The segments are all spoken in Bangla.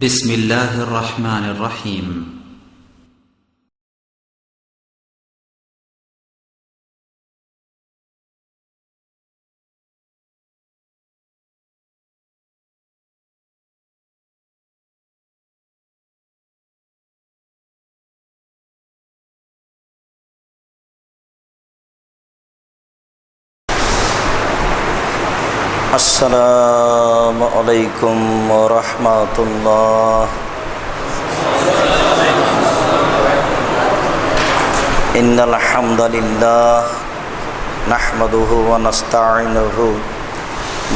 بسم الله الرحمن الرحيم আসসালামু আলাইকুম ওয়া রাহমাতুল্লাহ। ইন্নাল হামদালিল্লাহ নাহমাদুহু ওয়া নাস্তাঈনুহু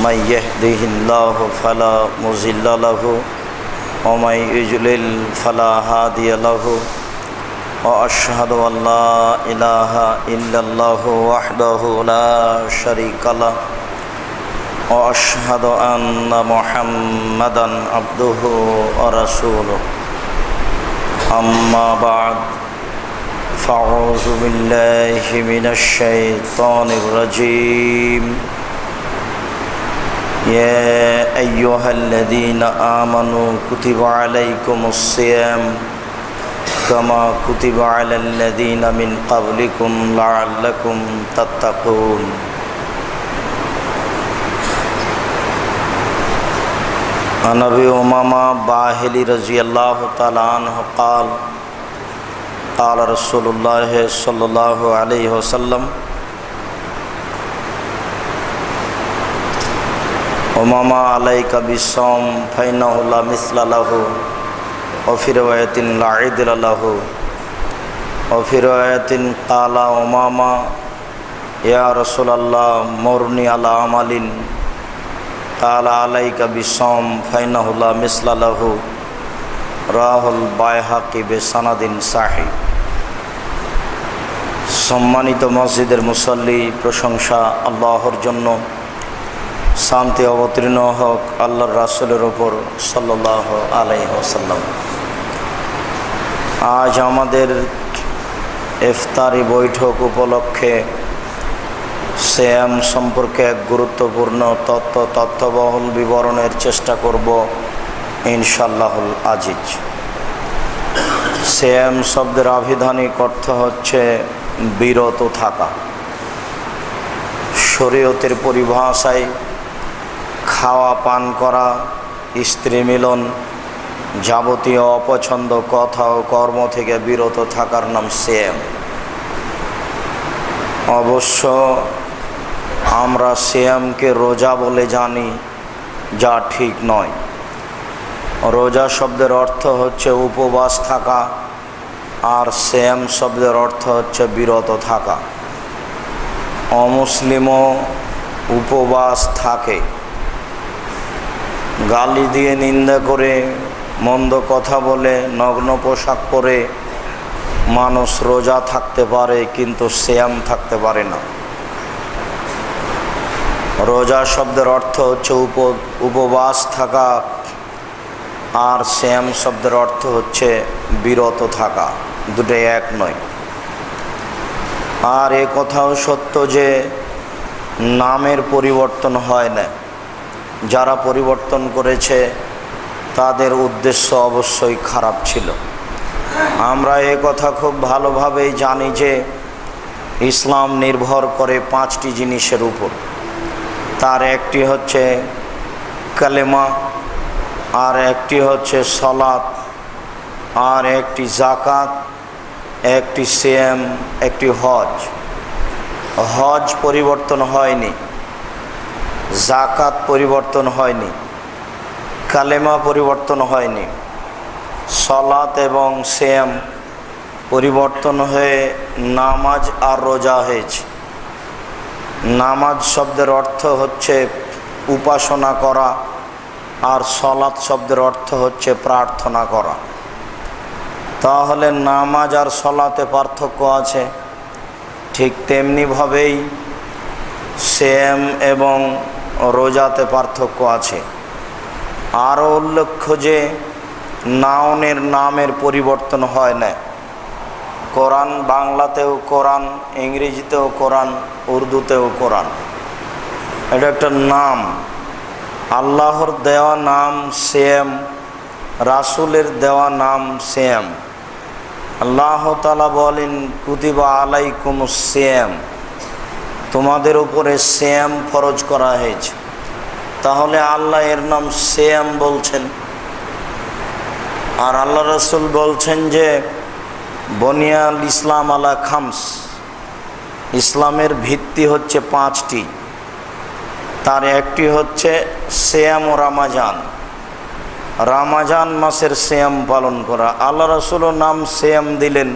মান ইয়াহদিহিল্লাহু ফালা মুযিল্লা লাহু ওয়া মান ইউযলিল ফালা হাদিয়া লাহু ওয়া আশহাদু আল লা ইলাহা ইল্লাল্লাহু ওয়াহদাহু লা শারীকা লাহু وأشهد أن محمدًا عبده ورسوله أما بعد فأعوذ بالله من الشيطان الرجيم يا أيها الذين آمنوا كتب عليكم الصيام كما كتب على الذين من قبلكم لعلكم تتقون। عن أبي أمامة باهلي رضي الله تعالى عنه قال قال رسول الله صلى الله عليه وسلم أمامة عليك بالصوم فإنه لا مثل له وفي رواية لا عدل له وفي رواية قال أمامة يا رسول الله مرني على عمل قال عليك بالصوم فإنه لا مثل له رواه البيهقي بسند صحيح। সম্মানিত মসজিদের মুসল্লি, প্রশংসা আল্লাহর জন্য, শান্তি অবতীর্ণ হোক আল্লাহর রাসূলের উপর সাল্লাল্লাহু আলাইহি ওয়াসাল্লাম। আজ আমাদের ইফতারি বৈঠক উপলক্ষে সিয়াম সম্পর্কে এক গুরুত্বপূর্ণ তথ্যবহুল বিবরণের চেষ্টা করব ইনশাআল্লাহুল আজিজ। সিয়াম শব্দের আভিধানিক অর্থ হচ্ছে বিরত থাকা। শরীয়তের পরিভাষায় খাওয়া পান করা, স্ত্রী মিলন, যাবতীয় অপছন্দ কথা ও কর্ম থেকে বিরত থাকার নাম সিয়াম। অবশ্য আমরা সিয়ামকে রোজা বলে জানি, যা ঠিক নয়। রোজা শব্দের অর্থ হচ্ছে উপবাস থাকা, আর সিয়াম শব্দের অর্থ হচ্ছে বিরত থাকা। অমুসলিমও উপবাস থাকে। গালি দিয়ে, নিন্দা করে, মন্দ কথা বলে, নগ্ন পোশাক পরে মানুষ রোজা থাকতে পারে, কিন্তু সিয়াম থাকতে পারে না। রোজা শব্দের অর্থ হচ্ছে উপবাস থাকা, আর সিয়াম শব্দের অর্থ হচ্ছে বিরত থাকা। দুটোই এক নয়। আর এ কথাও সত্য যে নামের পরিবর্তন হয় না। যারা পরিবর্তন করেছে তাদের উদ্দেশ্য অবশ্যই খারাপ ছিল। আমরা এ কথা খুব ভালোভাবেই জানি যে ইসলাম নির্ভর করে 5টি জিনিসের উপর। তার একটি হচ্ছে কালেমা, আর একটি হচ্ছে সালাত, আর একটি যাকাত, একটি সিয়াম, একটি হজ। হজ পরিবর্তন হয়নি, যাকাত পরিবর্তন হয়নি, কালেমা পরিবর্তন হয়নি, সালাত এবং সিয়াম পরিবর্তন হয়ে নামাজ আর রোজা হয়েছে। নামাজ শব্দের অর্থ হচ্ছে উপাসনা করা, আর সালাত শব্দের অর্থ হচ্ছে প্রার্থনা করা। তাহলে নামাজ আর সালাতে পার্থক্য আছে। ঠিক তেমনিভাবেই সিয়াম এবং রোজাতে পার্থক্য আছে। আরও উল্লেখ্য যে নাউনের নামের পরিবর্তন হয় না। কোরআন বাংলাতেও কোরআন, ইংরেজিতেও কোরআন, উর্দুতেও কোরআন। এটা একটা নাম, আল্লাহর দেওয়া নাম সিয়াম। রাসূলের দেওয়া নাম সিয়াম। আল্লাহ তাআলা বলেন কুতিবা আলাইকুমুস সিয়াম, তোমাদের উপরে সিয়াম ফরজ করা হয়েছে। তাহলে আল্লাহ এর নাম সিয়াম বলছেন, আর আল্লাহ রাসূল বলছেন যে বনিয়াল ইসলাম আলা খামস, ইসলামের ভিত্তি হচ্ছে 5টি, তার একটি হচ্ছে সিয়াম ও রামাজান, রামাজান মাসের সিয়াম পালন করা। আল্লাহ রাসূলও নাম সিয়াম দিলেন।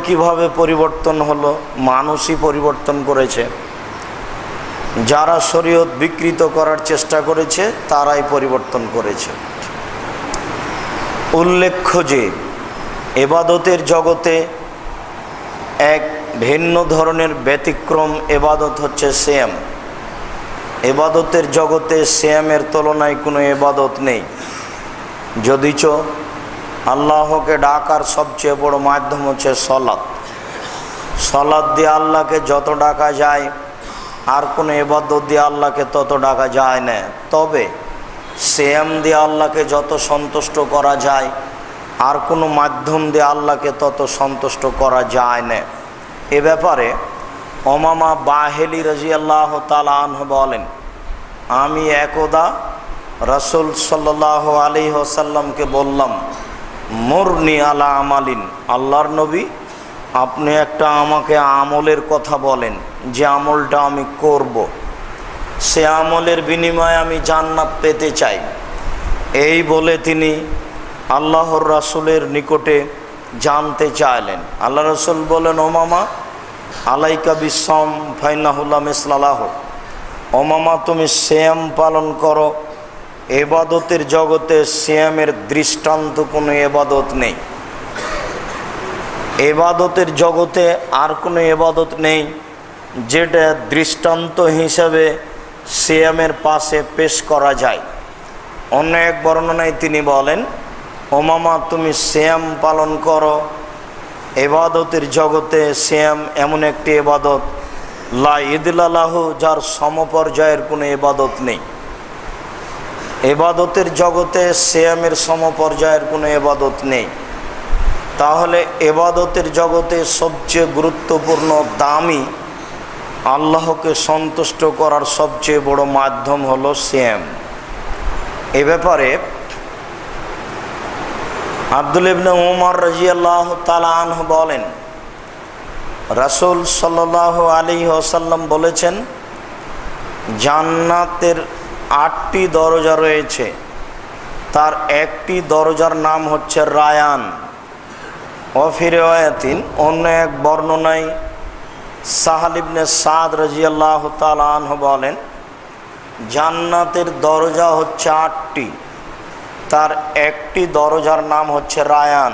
কিভাবে পরিবর্তন হলো? মানুষই পরিবর্তন করেছে। যারা শরীয়ত বিকৃত করার চেষ্টা করেছে তারাই পরিবর্তন করেছে। উল্লেখ্য যে এবাদতের জগতে এক ভিন্ন ধরনের ব্যতিক্রম এবাদত হচ্ছে সিয়াম। এবাদতের জগতে সিয়ামের তুলনায় কোনো এবাদত নেই, যদিচ আল্লাহকে ডাকার সবচেয়ে বড় মাধ্যম হচ্ছে সলাৎ। সলাৎ দিয়ে আল্লাহকে যত ডাকা যায় আর কোনো এবাদত দিয়ে আল্লাহকে তত ডাকা যায় না। তবে সিয়াম দিয়ে আল্লাহকে যত সন্তুষ্ট করা যায় আর কোনো মাধ্যম দিয়ে আল্লাহকে তত সন্তুষ্ট করা যায় না। এ ব্যাপারে ওমামা বাহেলি রাদিয়াল্লাহু তাআলা আনহু বলেন, আমি একদা রাসূল সাল্লাল্লাহু আলাইহি ওয়াসাল্লামকে বললাম, মুরনি আলা আমালিন, আল্লাহর নবী আপনি একটা আমাকে আমলের কথা বলেন যে আমলটা আমি করব, সে আমলের বিনিময়ে আমি জান্নাত পেতে চাই। এই বলে তিনি আল্লাহর রাসূলের নিকটে জানতে চাইলেন। আল্লাহ রাসূল বলেন, ওমামা আলাইকা বিসসাম ফাইন্নাহু লা মিসলা লাহু, ওমামা তুমি সিয়াম পালন করো। এবাদতের জগতে সিয়ামের দৃষ্টান্ত কোনো এবাদত নেই। এবাদতের জগতে আর কোনো এবাদত নেই যেটা দৃষ্টান্ত হিসাবে সিয়ামের পাশে পেশ করা যায়। অন্য এক বর্ণনায় তিনি বলেন, ওমামা তুমি সিয়াম পালন করো। এবাদতের জগতে সিয়াম এমন একটি এবাদত লা ইদলা লাহু, যার সমপর্যায়ের কোনো এবাদত নেই। এবাদতের জগতে সিয়ামের সমপর্যায়ের কোনো এবাদত নেই। তাহলে এবাদতের জগতে সবচেয়ে গুরুত্বপূর্ণ দামি আল্লাহকে সন্তুষ্ট করার সবচেয়ে বড় মাধ্যম হলো সিয়াম। এ ব্যাপারে আব্দুল্লাহ ইবনে উমর রাদিয়াল্লাহু তাআলা আনহু বলেন, রাসূল সাল্লাল্লাহু আলাইহি ওয়াসাল্লাম বলেছেন, জান্নাতের 8টি দরজা রয়েছে, তার একটি দরজার নাম হচ্ছে রায়ান। ওয়াফি রিওয়ায়াতিন, অন্য এক বর্ণনায় সাহাল ইবনে সাদ রাদিয়াল্লাহু তাআলা আনহু বলেন, জান্নাতের দরজা হচ্ছে 8টি, তার একটি দরজার নাম হচ্ছে রায়ান।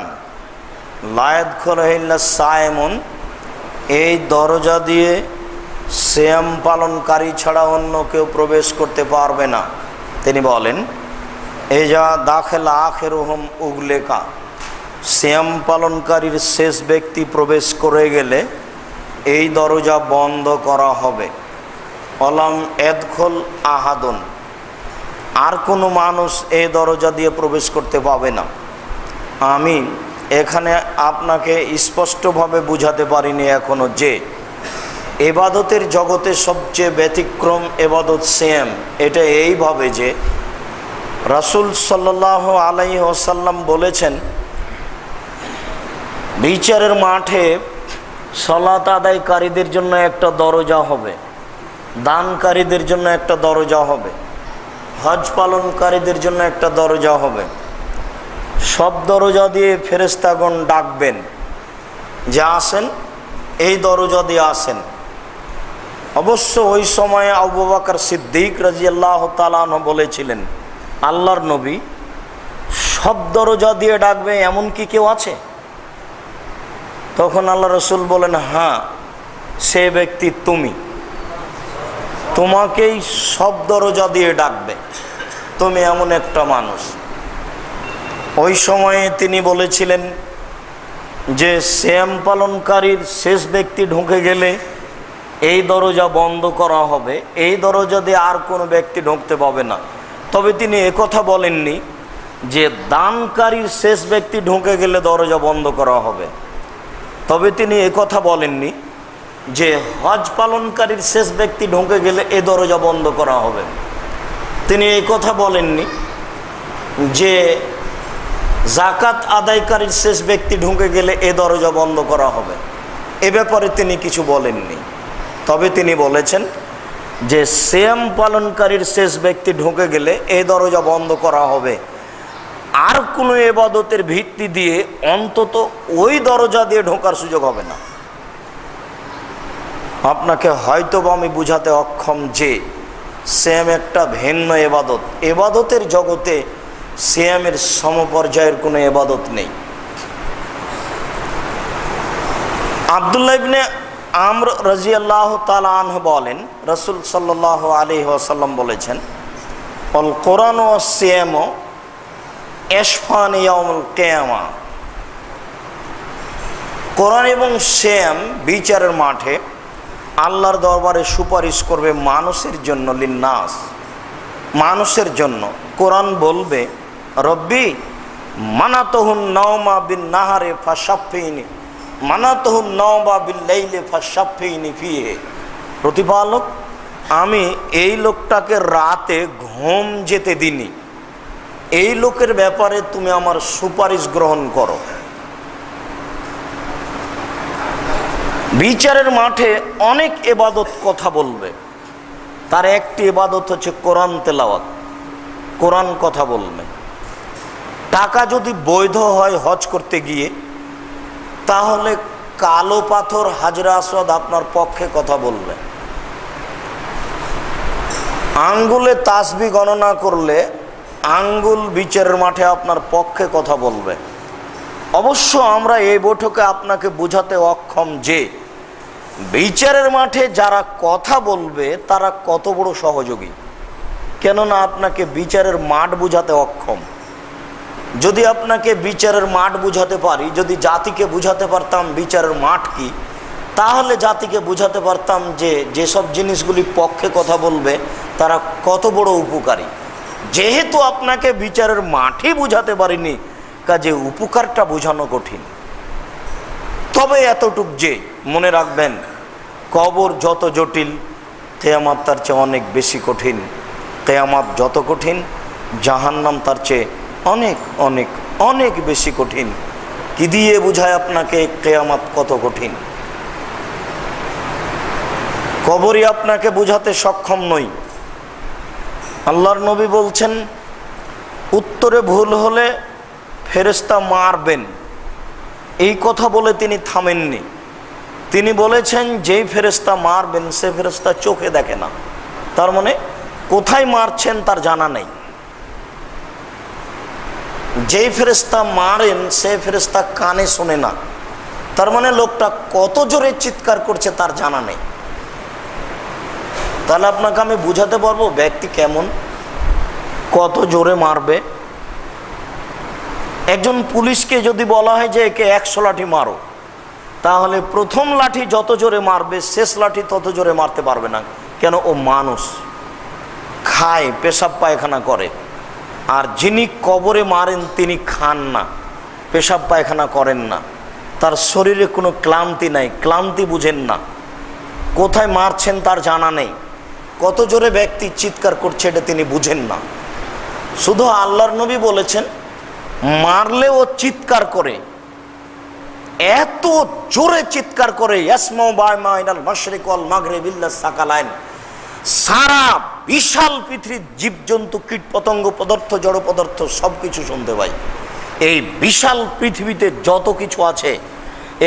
লা ইয়াদখুলু ইল্লা সায়েমুন, এই দরজা দিয়ে সিয়াম পালনকারী ছাড়া অন্য কেউ প্রবেশ করতে পারবে না। তিনি বলেন, এই যা দাখিল আখিরুহুম উগলেকা, সিয়াম পালনকারীর শেষ ব্যক্তি প্রবেশ করে গেলে এই দরজা বন্ধ করা হবে। অলাম এদখল আহাদুন, আর কোনো মানুষ এই দরজা দিয়ে প্রবেশ করতে পাবে না। আমি এখানে আপনাকে স্পষ্টভাবে বুঝাতে পারিনি এখনো যে এবাদতের জগতে সবচেয়ে ব্যতিক্রম এবাদত সিয়াম। এটা এইভাবে যে রাসূল সাল্লাল্লাহু আলাইহি ওয়াসাল্লাম বলেছেন, বিচারের মাঠে সালাত আদায়কারীদের জন্য একটা দরজা হবে, দানকারীদের জন্য একটা দরজা হবে, হজ পালনকারীদের জন্য একটা দরজা হবে। সব দরজা দিয়ে ফেরেশতাগণ ডাকবেন যে আসেন, এই দরজা দিয়ে আসেন। অবশ্য ওই সময়ে আবু বকর সিদ্দিক রাদিয়াল্লাহু তাআলা আনহু বলেছিলেন, আল্লাহর নবী সব দরজা দিয়ে ডাকবে এমন কি কেউ আছে? তখন আল্লাহ রাসূল বলেন, হ্যাঁ, সে ব্যক্তি তুমি, তোমাকেই সব দরজা দিয়ে ডাকবে, তুমি এমন একটা মানুষ। ওই সময়ে তিনি বলেছিলেন যে সিয়াম পালনকারীর শেষ ব্যক্তি ঢুকে গেলে এই দরজা বন্ধ করা হবে, এই দরজা দিয়ে আর কোনো ব্যক্তি ঢুকতে পাবে না। তবে তিনি একথা বলেননি যে দানকারীর শেষ ব্যক্তি ঢুকে গেলে দরজা বন্ধ করা হবে, তবে তিনি একথা বলেননি যে হজ পালনকারীর শেষ ব্যক্তি ঢুকে গেলে এ দরজা বন্ধ করা হবে। তিনি এই কথা বলেননি যে জাকাত আদায়কারীর শেষ ব্যক্তি ঢুকে গেলে এ দরজা বন্ধ করা হবে। এ ব্যাপারে তিনি কিছু বলেননি। তবে তিনি বলেছেন যে সিয়াম পালনকারীর শেষ ব্যক্তি ঢুকে গেলে এই দরজা বন্ধ করা হবে। আর কোনো ইবাদতের ভিত্তি দিয়ে অন্তত ওই দরজা দিয়ে ঢোকার সুযোগ হবে না। আপনাকে হয়তোবা আমি বুঝাতে অক্ষম যে সিয়াম একটা ভিন্ন ইবাদত। ইবাদতের জগতে সিয়ামের সমপর্যায়ের কোনো ইবাদত নেই। আব্দুল্লাহ ইবনে আমর রাদিয়াল্লাহু তাআলা আনহু বলেন, রাসূল সাল্লাল্লাহু আলাইহি ওয়াসাল্লাম বলেছেন, আল কোরআন ও সিয়াম ইশফান ইয়াউমুল কিয়ামা। কোরআন এবং সিয়াম বিচারের মাঠে আল্লাহর দরবারে সুপারিশ করবে মানুষের জন্য, লিন্নাস, মানুষের জন্য। কোরআন বলবে, রব্বি মানাতুহুন নাওমা বিন নাহারে ফাশাফিনি মানাতুহুন নাওমা বিল লাইলি ফাশাফিনি ফিহি। প্রতিপালক, আমি এই লোকটাকে রাতে ঘুম যেতে দিনি, এই লোকের ব্যাপারে তুমি আমার সুপারিশ গ্রহণ করো। বিচারের মাঠে অনেক ইবাদত কথা বলবে, তার একটি ইবাদত হচ্ছে কোরআন তেলাওয়াত। কোরআন কথা বলবে। টাকা যদি বৈধ হয় হজ করতে গিয়ে, তাহলে কালো পাথর হাজরা আসওয়াদ আপনার পক্ষে কথা বলবে। আঙ্গুলে তাসবিহ গণনা করলে আঙ্গুল বিচারের মাঠে আপনার পক্ষে কথা বলবে। অবশ্য আমরা এই বৈঠকে আপনাকে বোঝাতে অক্ষম যে বিচারের মাঠে যারা কথা বলবে তারা কত বড় সহযোগী। কেননা আপনাকে বিচারের মাঠ বুঝাতে অক্ষম। যদি আপনাকে বিচারের মাঠ বুঝাতে পারি, যদি জাতিকে বুঝাতে পারতাম বিচারের মাঠ কি, তাহলে জাতিকে বুঝাতে পারতাম যে যেসব জিনিসগুলি পক্ষে কথা বলবে তারা কত বড় উপকারী। যেহেতু আপনাকে বিচারের মাঠই বুঝাতে পারিনি, কাজে উপকারটা বোঝানো কঠিন। তবে এতটুক যে মনে রাখবেন, কবর যত জটিল, কিয়ামত তার চেয়ে অনেক বেশি কঠিন। কিয়ামত যত কঠিন, জাহান্নাম তার চেয়ে অনেক অনেক অনেক বেশি কঠিন। কি দিয়ে বুঝায় আপনাকে কিয়ামত কত কঠিন? কবরই আপনাকে বুঝাতে সক্ষম নই। আল্লাহর নবী বলছেন, উত্তরে ভুল হলে ফেরেশতা মারবেন। এই কথা বলে তিনি থামেননি। তিনি বলেছেন, যেই ফেরেশতা মারবেন সে ফেরেশতা চোখে দেখে না। তার মানে কোথায় মারছেন তার জানা নেই। যেই ফেরেশতা মারেন সে ফেরেশতা কানে শোনে না। তার মানে লোকটা কত জোরে চিৎকার করছে তার জানা নেই। তাহলে আপনাকে আমি বুঝাতে পারবো ব্যক্তি কেমন, কত জোরে মারবে। একজন পুলিশকে যদি বলা হয় যে একে 100 লাঠি মারো, তাহলে প্রথম লাঠি যত জোরে মারবে শেষ লাঠি তত জোরে মারতে পারবে না। কেন? ও মানুষ, খায়, পেশাব পায়খানা করে। আর যিনি কবরে মারেন তিনি খান না, পেশাব পায়খানা করেন না, তার শরীরে কোনো ক্লান্তি নাই, ক্লান্তি বুঝেন না। কোথায় মারছেন তার জানা নেই, কত জোরে ব্যক্তি চিৎকার করছে এটা তিনি বুঝেন না। শুধু আল্লাহর নবী বলেছেন, মারলে ও চিৎকার করে, এত জোরে চিৎকার করে, ইয়াসমাউ বাইনাল মাশরিক ওয়াল মাগরিব ইল্লা সাকালাইন। সারা বিশাল পৃথিবীর জীবজন্তু, কীট পতঙ্গ, পদার্থ, জড় পদার্থ সব কিছু শুনতে পাই। এই বিশাল পৃথিবীতে যত কিছু আছে,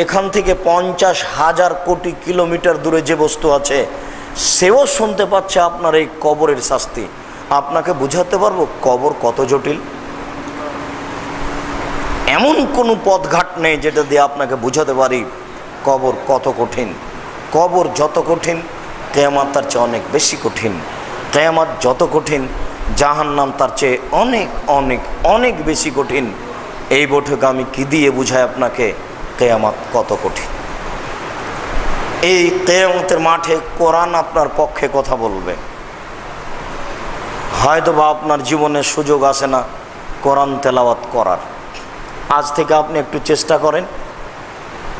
এখান থেকে 50,000 কোটি কিলোমিটার দূরে যে বস্তু আছে সেও শুনতে পাচ্ছে আপনার এই কবরের শাস্তি। আপনাকে বুঝাতে পারবো কবর কত জটিল। এমন কোনো পথঘাট নেই যেটা দিয়ে আপনাকে বুঝাতে পারি কবর কত কঠিন। কবর যত কঠিন, কিয়ামত তার চেয়ে অনেক বেশি কঠিন। কিয়ামত যত কঠিন, জাহান্নাম তার চেয়ে অনেক অনেক অনেক বেশি কঠিন। এই বৈঠকে আমি কি দিয়ে বুঝাই আপনাকে কিয়ামত কত কঠিন। এই কিয়ামতের মাঠে কোরআন আপনার পক্ষে কথা বলবে। হয়তো বা আপনার জীবনে সুযোগ আসে না কোরআন তেলাওয়াত করার। আজ থেকে আপনি একটু চেষ্টা করেন,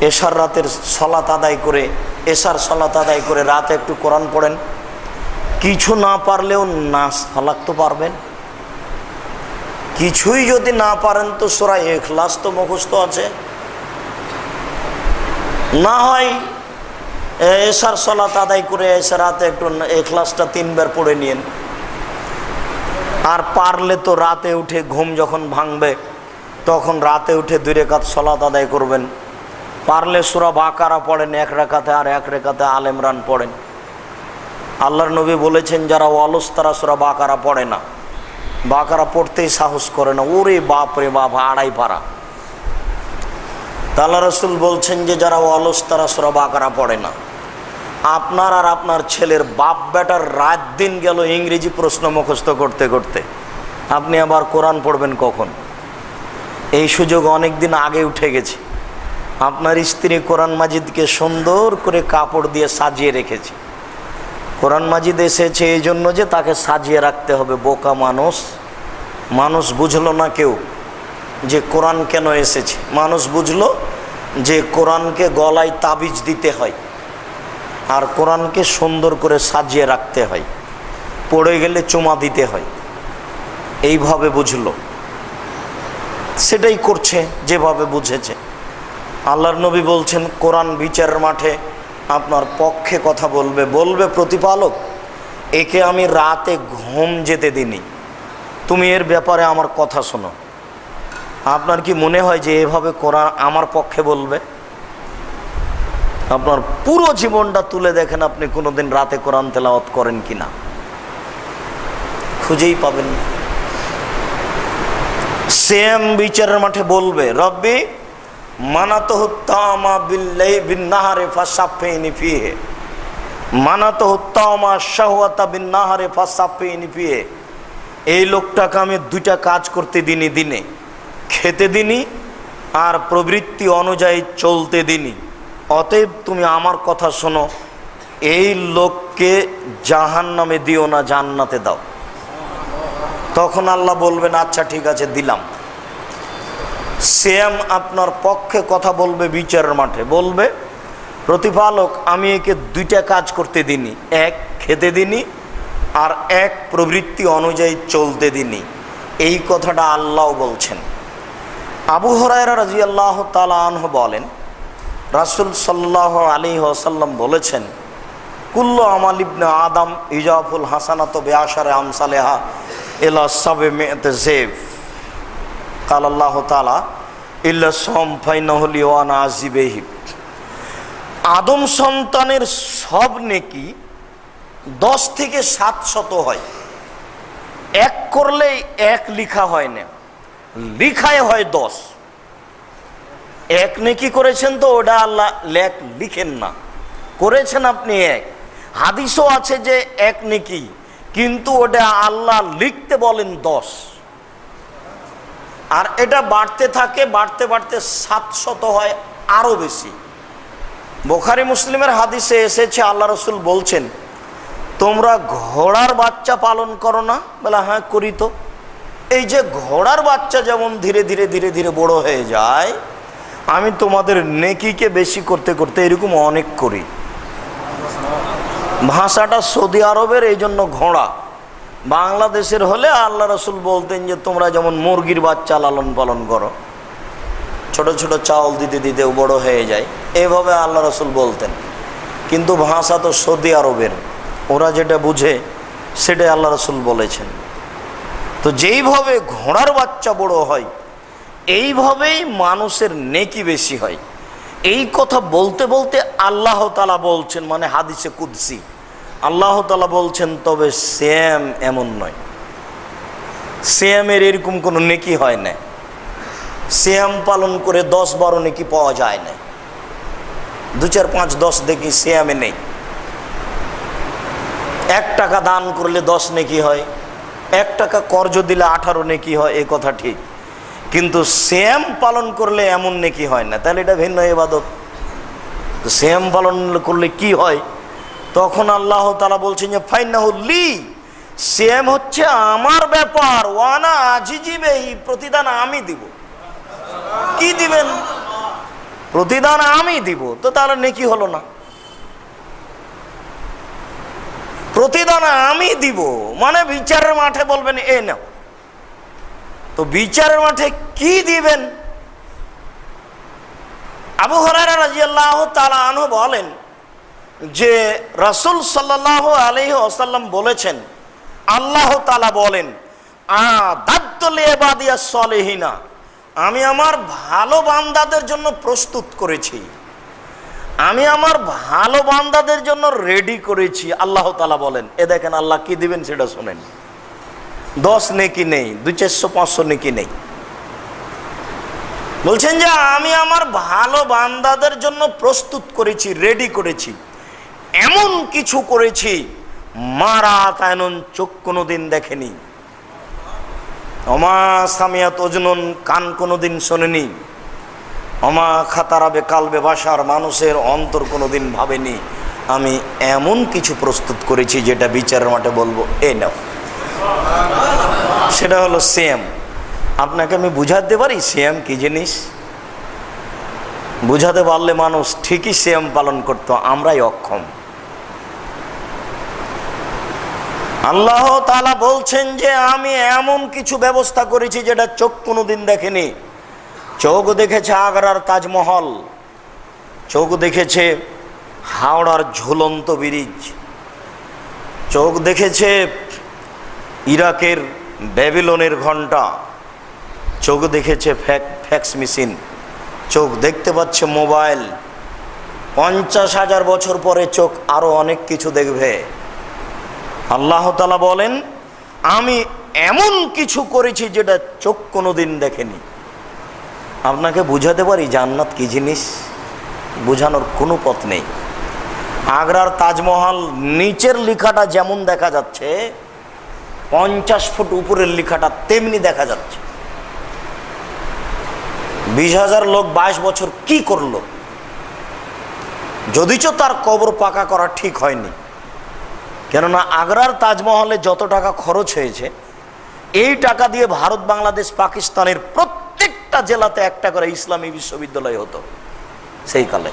এশার রাতের সালাত আদায় করে, এশার সালাত আদায় করে রাতে একটু কোরআন পড়েন। কিছু না পারলেও নাস ফালাক তো পারবেন। কিছুই যদি না পারেন তো সূরা ইখলাস তো মুখস্থ আছে। না হয় এশার সালাত আদায় করে এসে রাতে একটু ইখলাসটা 3 বার পড়ে নিন। আর পারলে তো রাতে উঠে ঘুম যখন ভাঙবে তখন রাতে উঠে 2 রাকাত সালাত আদায় করবেন। পারলে সূরা বাকারা পড়েন 1 রাকাতে, আর 1 রাকাতে আলে ইমরান পড়েন। আল্লাহর নবী বলেছেন যারা অলস তারা সূরা বাকারা পড়ে না, বাকারা পড়তেই সাহস করে না। ওরে বাপ রে বাপ, 2.5 পারা। আল্লাহ রাসূল বলছেন যে যারা অলস তারা সূরা বাকারা পড়ে না। আপনার আর আপনার ছেলের বাপ বেটার রাত দিন গেল ইংরেজি প্রশ্ন মুখস্থ করতে করতে, আপনি আবার কোরআন পড়বেন কখন? এই সুযোগ অনেক দিন আগে উঠে গেছে। আপনার স্ত্রী কোরআন মাজিদকে সুন্দর করে কাপড় দিয়ে সাজিয়ে রেখেছে। কোরআন মাজিদ এসেছে এই জন্য যে তাকে সাজিয়ে রাখতে হবে। বোকা মানুষ বুঝলো না কেউ যে কোরআন কেন এসেছে। মানুষ বুঝলো যে কোরআনকে গলায় তাবিজ দিতে হয় আর কোরআনকে সুন্দর করে সাজিয়ে রাখতে হয়, পড়ে গেলে চুমা দিতে হয়, এইভাবে বুঝলো। সেটাই করছে যেভাবে বুঝেছে। আল্লাহর নবী বলছেন কোরআন বিচারের মাঠে আপনার পক্ষে কথা বলবে প্রতিপালক, একে আমি রাতে ঘুম যেতে দিইনি, তুমি এর ব্যাপারে আমার কথা শোনো। আপনার কি মনে হয় যে এভাবে কোরআন আমার পক্ষে বলবে? আপনার পুরো জীবনটা তুলে দেখেন আপনি কোনোদিন রাতে কোরআন তেলাওয়াত করেন কিনা, খুঁজেই পাবেন না। সেম বিচারের মাঠে বলবে রব্বি মানাতহু তামা বিন্নাহারে ফাসাফিনি ফিহে, মানাতহু তামা শাহওয়াতা বিন্নাহারে ফাসাফিনি ফিহে। এই লোকটাকে আমি 2টা কাজ করতে দিনই, দিনে খেতে দিনই আর প্রবৃত্তি অনুযায়ী চলতে দিনই। অতএব তুমি আমার কথা শোনো, এই লোককে জাহান্নামে দিও না, জান্নাতে দাও। তখন আল্লাহ বলবেন আচ্ছা ঠিক আছে দিলাম। সেম আপনার পক্ষে কথা বলবে বিচারের মাঠে, বলবে প্রতিপালক আমি একে 2টা কাজ করতে দিনি, 1 খেতে দিনি আর 1 প্রবৃত্তি অনুযায়ী চলতে দিনি। এই কথাটা আল্লাহ বলছেন। আবু হুরায়রা রাদিয়াল্লাহু তাআলা আনহু বলেন রাসূল সাল্লাল্লাহু আলাইহি ওয়াসাল্লাম বলেছেন কুল্লু আমাল ইবনে আদম ইজাফুল হাসানাতু বিআশারি আমসালিহা ইলা 700 জিব। কাল আল্লাহ তাআলা ইল্লা সাম ফাইনাহু লিওয়ানা আজিবিহি। আদম সন্তানের সব নেকি 10 থেকে 700 হয়। 1 করলেই 1 লিখা হয় না, লিখায় হয় 10। 1 নেকি করেছেন তো ওটা আল্লাহ লিখেন না, করেছেন আপনি 1। হাদিসও আছে যে 1 নেকি, কিন্তু ওটা আল্লাহ লিখতে বলেন 10। আর এটা বাড়তে থাকে, বাড়তে বাড়তে 700 হয়, আরো বেশি। বুখারী মুসলিমের হাদিসে এসেছে আল্লাহ রাসূল বলছেন তোমরা ঘোড়ার বাচ্চা পালন করো না? বলে হ্যাঁ করি তো। এই যে ঘোড়ার বাচ্চা যেমন ধীরে ধীরে ধীরে ধীরে বড় হয়ে যায়, আমি তোমাদের নেকিকে বেশি করতে করতে এরকম অনেক করি। ভাষাটা সৌদি আরবের, এই জন্য ঘোড়া। বাংলাদেশের হলে আল্লাহ রাসূল বলতেন যে তোমরা যেমন মুরগির বাচ্চা লালন পালন করো, ছোট ছোট চাউল দিতে দিতে বড় হয়ে যায়, এভাবে আল্লাহ রাসূল বলতেন। কিন্তু ভাষা তো সৌদি আরবের, ওরা যেটা বুঝে সেটাই আল্লাহ রাসূল বলেছেন। তো যেইভাবে ঘোড়ার বাচ্চা বড় হয় এইভাবেই মানুষের নেকি বেশি হয়। এই কথা বলতে বলতে আল্লাহ তাআলা বলছেন, মানে হাদিসে কুদসি আল্লাহ তাআলা বলছেন তবে সেম এমন নয়, সেমের এরকম কোনো নেকি হয় না। সেম পালন করে 10-12 নেকি পাওয়া যায় না। 2, 4, 5, 10 দেখি সেমে নেই। 1 টাকা দান করলে 10 নেকি হয়, 1 টাকা কর্জ দিলে 18 নেকি হয়, এই কথা ঠিক। কিন্তু সেম পালন করলে এমন নেকি হয় না, তাহলে এটা ভিন্ন ইবাদত। সেম পালন করলে কি হয়? তখন আল্লাহ তাআলা বলছেন যে ফাইনাহু লি, সিয়াম হচ্ছে আমার ব্যাপার, ওয়ানা আজিজিবে, প্রতিদান আমি দিব। কি দিবেন? প্রতিদান আমি দিব। তো তাহলে নেকি হলো না? প্রতিদান আমি দিব মানে বিচারের মাঠে বলবেন এ নাও। তো বিচারের মাঠে কি দিবেন? আবু হুরায়রা রাদিয়াল্লাহু তাআলা আনহু বলেন যে রাসূল সাল্লাল্লাহু আলাইহি ওয়াসাল্লাম বলেছেন, আল্লাহ তাআলা বলেন, আ'দাদতু লিইবাদিয়াস সালিহিনা, আমি আমার ভালো বান্দাদের জন্য প্রস্তুত করেছি, আমি আমার ভালো বান্দাদের জন্য রেডি করেছি। আল্লাহ তাআলা বলেন। এ দেখেন আল্লাহ কি দিবেন সেটা শুনেন। 10 নেকি নেই, 200, 400, 500 নেকি নেই। বলছেন যে আমি আমার ভালো বান্দাদের জন্য প্রস্তুত করেছি, রেডি করেছি, এমন কিছু করেছি মারা তায়নুন, চোখ কোনোদিন দেখেনি, অমা সামিয়াত ওজনুন, কান কোনোদিন শোনেনি, অমা খাতারাবে কালবে বাসার, মানুষের অন্তর কোনোদিন ভাবেনি। আমি এমন কিছু প্রস্তুত করেছি যেটা বিচারের মাঠে বলবো এ নাও। সেটা হলো সিয়াম। আপনাকে আমি বুঝাতে পারি সিয়াম কি জিনিস? বুঝাতে পারলে মানুষ ঠিকই সিয়াম পালন করতো, আমরাই অক্ষম। আল্লাহ তাআলা বলছেন যে আমি এমন কিছু ব্যবস্থা করেছি যেটা চোখ কোনোদিন দেখেনি। চোখ দেখেছে আগ্রার তাজমহল, চোখ দেখেছে হাওড়ার ঝুলন্ত ব্রিজ, চোখ দেখেছে ইরাকের ব্যাবিলনের ঘন্টা, চোখ দেখেছে ফ্যাক্স মেশিন, চোখ দেখতে পাচ্ছে মোবাইল। 50,000 বছর পরে চোখ আরো অনেক কিছু দেখবে। আল্লাহ তাআলা বলেন আমি এমন কিছু করেছি যেটা চোখ কোনোদিন দেখেনি। আপনাকে বুঝাতে পারি জান্নাত কি জিনিস? বোঝানোর কোনো পথ নেই। আগ্রার তাজমহল নিচের লেখাটা যেমন দেখা যাচ্ছে, 50 ফুট উপরের লেখাটা তেমনি দেখা যাচ্ছে। 20,000 লোক 22 বছর কি করলো? যদিচ তার কবর পাকা করা ঠিক হয়নি, কেননা আগ্রার তাজমহলে যত টাকা খরচ হয়েছে, এই টাকা দিয়ে ভারত, বাংলাদেশ, পাকিস্তানের প্রত্যেকটা জেলাতে একটা করে ইসলামী বিশ্ববিদ্যালয় হতো সেই কালে।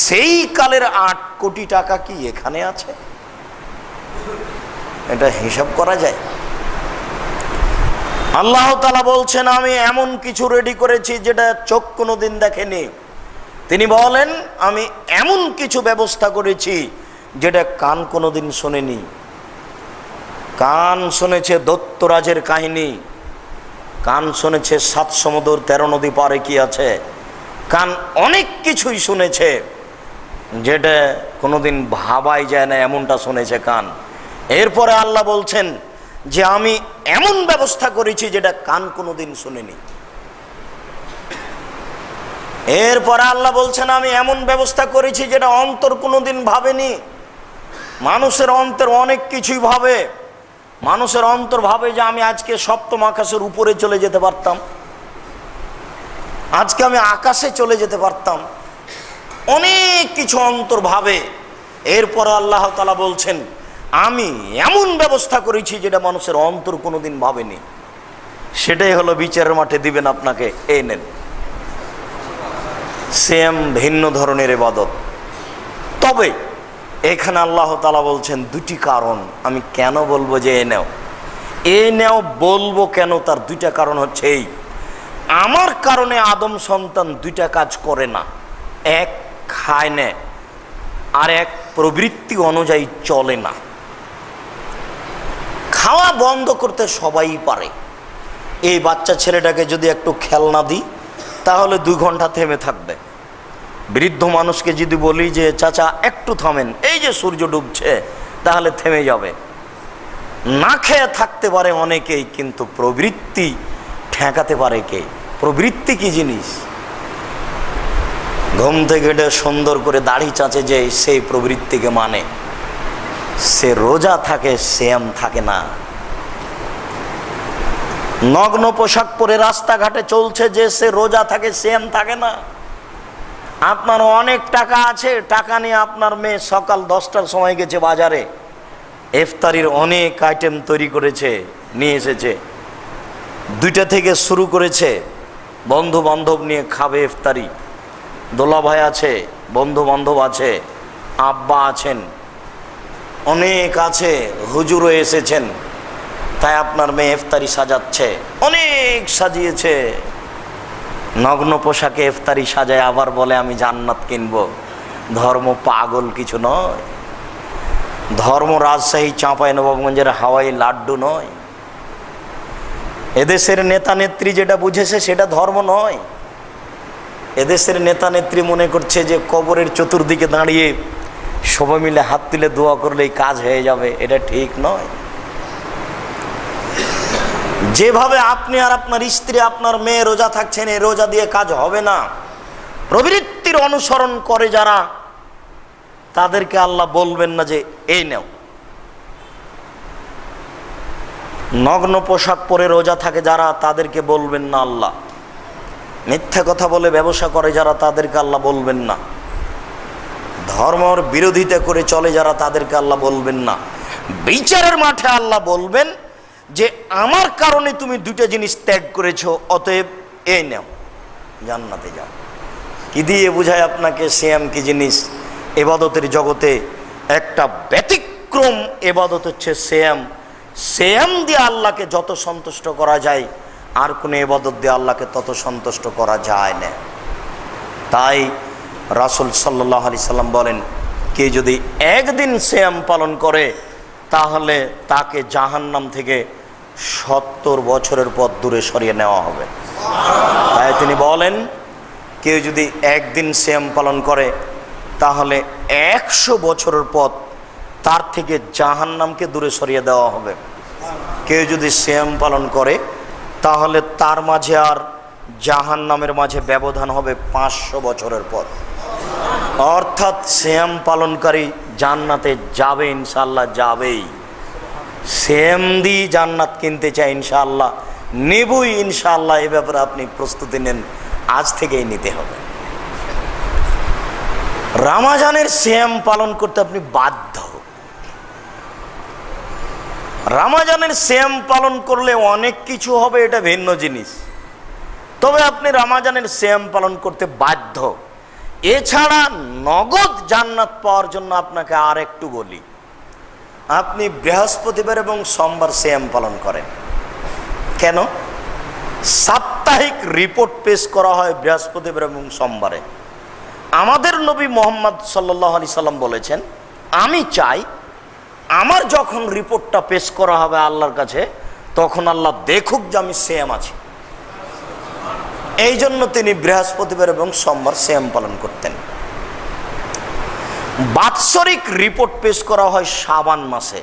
সেই কালের 8 কোটি টাকা কি এখানে আছে? এটা হিসাব করা যায়? আল্লাহ তাআলা বলছেন আমি এমন কিছু রেডি করেছি যেটা চোখ কোনোদিন দেখেনি। তিনি বলেন আমি এমন কিছু ব্যবস্থা করেছি যেটা কান কোনোদিন শোনেনি। কান শুনেছে দত্তরাজের কাহিনী, কান শুনেছে 7 সমুদ্র 13 নদী পারে কি আছে, কান অনেক কিছুই শুনেছে যেটা কোনোদিন ভাবাই যায় না, এমনটা শুনেছে কান। এরপরে আল্লাহ বলছেন যে আমি এমন ব্যবস্থা করেছি যেটা কান কোনোদিন শুনেনি। এরপরে আল্লাহ বলছেন আমি এমন ব্যবস্থা করেছি যেটা অন্তর কোনোদিন ভাবেনি। মানুষের অন্তর অনেক কিছুই ভাবে। মানুষের অন্তর ভাবে যে আমি আজকে সপ্তম আকাশের উপরে চলে যেতে পারতাম, আজকে আমি আকাশে চলে যেতে পারতাম, অনেক কিছু অন্তর ভাবে। এরপর আল্লাহ তাআলা বলছেন আমি এমন ব্যবস্থা করেছি যেটা মানুষের অন্তর কোনোদিন ভাবেনি। সেটাই হলো বিচারের মাঠে দিবেন আপনাকে, এই নেন। সেম ভিন্ন ধরনের ইবাদত। তবে এখানে আল্লাহ তাআলা বলছেন 2টি কারণ। আমি কেন বলবো যে এ নেও বলবো কেন, তার 2টা কারণ হচ্ছে এই, আমার কারণে আদম সন্তান 2টা কাজ করে না। এক, খায় না, আর এক, প্রবৃত্তি অনুযায়ী চলে না। খাওয়া বন্ধ করতে সবাই পারে। এই বাচ্চা ছেলেটাকে যদি একটু খেলনা দিই তাহলে 2 ঘন্টা থেমে থাকবে। বৃদ্ধ মানুষকে যদি বলি যে চাচা একটু থামেন, এই যে সূর্য ডুবছে, তাহলে থেমে যাবে। না খেয়ে থাকতে পারে অনেকেই, কিন্তু প্রবৃত্তি ঠেকাতে পারে কে? প্রবৃত্তি কি জিনিস? ঘুম থেকে উঠে সুন্দর করে দাড়ি চাঁচে যে সেই প্রবৃত্তিকে মানে, সে রোজা থাকে, সিয়াম থাকে না। নগ্ন পোশাক পরে রাস্তাঘাটে চলছে যে সে রোজা থাকে, সিয়াম থাকে না। আপনার অনেক টাকা আছে, টাকা নিয়ে আপনার মেয়ে সকাল 10টার সময় গেছে বাজারে, ইফতারির অনেক আইটেম তৈরি করেছে, নিয়ে এসেছে। 2টা থেকে শুরু করেছে, বন্ধু বান্ধব নিয়ে খাবে ইফতারি। দোলা ভাই আছে, বন্ধু বান্ধব আছে, আব্বা আছেন, অনেক আছে, হুজুরও এসেছেন। তাই আপনার মেয়ে ইফতারি সাজাচ্ছে, অনেক সাজিয়েছে। নগ্ন পোশাকে ইফতারি সাজায় আবার বলে আমি জান্নাত কিনবো। ধর্ম পাগল কিছু নয়, ধর্ম রাজশাহী চাঁপাইনবাবগঞ্জের হাওয়াই লাড্ডু নয়। এদেশের নেতা নেত্রী যেটা বুঝেছে সেটা ধর্ম নয়। এদেশের নেতা নেত্রী মনে করছে যে কবরের চতুর্দিকে দাঁড়িয়ে সবাই মিলে হাত তুলে দোয়া করলেই কাজ হয়ে যাবে, এটা ঠিক নয়। যেভাবে আপনি আর আপনার স্ত্রী, আপনার মেয়ে রোজা থাকছেন, এই রোজা দিয়ে কাজ হবে না। প্রবৃত্তির অনুসরণ করে যারা, তাদেরকে আল্লাহ বলবেন না যে এই নাও। নগ্ন পোশাক পরে রোজা থাকে যারা, তাদেরকে বলবেন না আল্লাহ। মিথ্যা কথা বলে ব্যবসা করে যারা, তাদেরকে আল্লাহ বলবেন না। ধর্মের বিরোধিতা করে চলে যারা, তাদেরকে আল্লাহ বলবেন না। বিচারের মাঠে আল্লাহ বলবেন যে আমার কারণে তুমি 2টা জিনিস ত্যাগ করেছো, অতএব এই নাও, জান্নাতে যাও। কি দিয়ে বুঝায় আপনাকে সিয়াম কি জিনিস? ইবাদতের জগতে একটা ব্যতিক্রম ইবাদত হচ্ছে সিয়াম। সিয়াম দিয়ে আল্লাহকে যত সন্তুষ্ট করা যায়, আর কোনো ইবাদত দিয়ে আল্লাহকে তত সন্তুষ্ট করা যায় না। তাই রাসূল সাল্লাল্লাহু আলাইহি সাল্লাম বলেন, কে যদি একদিন সিয়াম পালন করে তাহলে তাকে জাহান্নাম থেকে 70 বছরের পথ দূরে সরিয়ে নেওয়া হবে। তাই তিনি বলেন, কেউ যদি একদিন সিয়াম পালন করে তাহলে 100 বছরের পথ তার থেকে জাহান্নামকে দূরে সরিয়ে দেওয়া হবে। কেউ যদি সিয়াম পালন করে তাহলে তার মাঝে আর জাহান্নামের মাঝে ব্যবধান হবে 500 বছরের পথ। অর্থাৎ সিয়াম পালনকারী জান্নাতে যাবে, ইনশাআল্লাহ যাবেই। সিয়াম দিয়ে জান্নাত কিনতে চাই ইনশাআল্লাহ, নেবই ইনশাআল্লাহ। এ ব্যাপারে আপনি প্রস্তুতি নেন, আজ থেকেই নিতে হবে। রমজানের সিয়াম পালন করতে আপনি বাধ্য। রমজানের সিয়াম পালন করলে অনেক কিছু হবে, এটা ভিন্ন জিনিস। তবে আপনি রমজানের সিয়াম পালন করতে বাধ্য। এছাড়া নগদ জান্নাত পাওয়ার জন্য আপনাকে আর একটু বলি, আপনি বৃহস্পতিবার এবং সোমবার সিয়াম পালন করেন। কেন? সাপ্তাহিক রিপোর্ট পেশ করা হয় বৃহস্পতিবার এবং সোমবারে। আমাদের নবী মুহাম্মদ সাল্লাল্লাহু আলাইহি সাল্লাম বলেছেন, আমি চাই আমার যখন রিপোর্টটা পেশ করা হবে আল্লাহর কাছে, তখন আল্লাহ দেখুক যে আমি সিয়াম আছি। এই জন্য তিনি বৃহস্পতিবার এবং সোমবার সিয়াম পালন করতেন। বাৎসরিক রিপোর্ট পেশ করা হয় শাবান মাসে।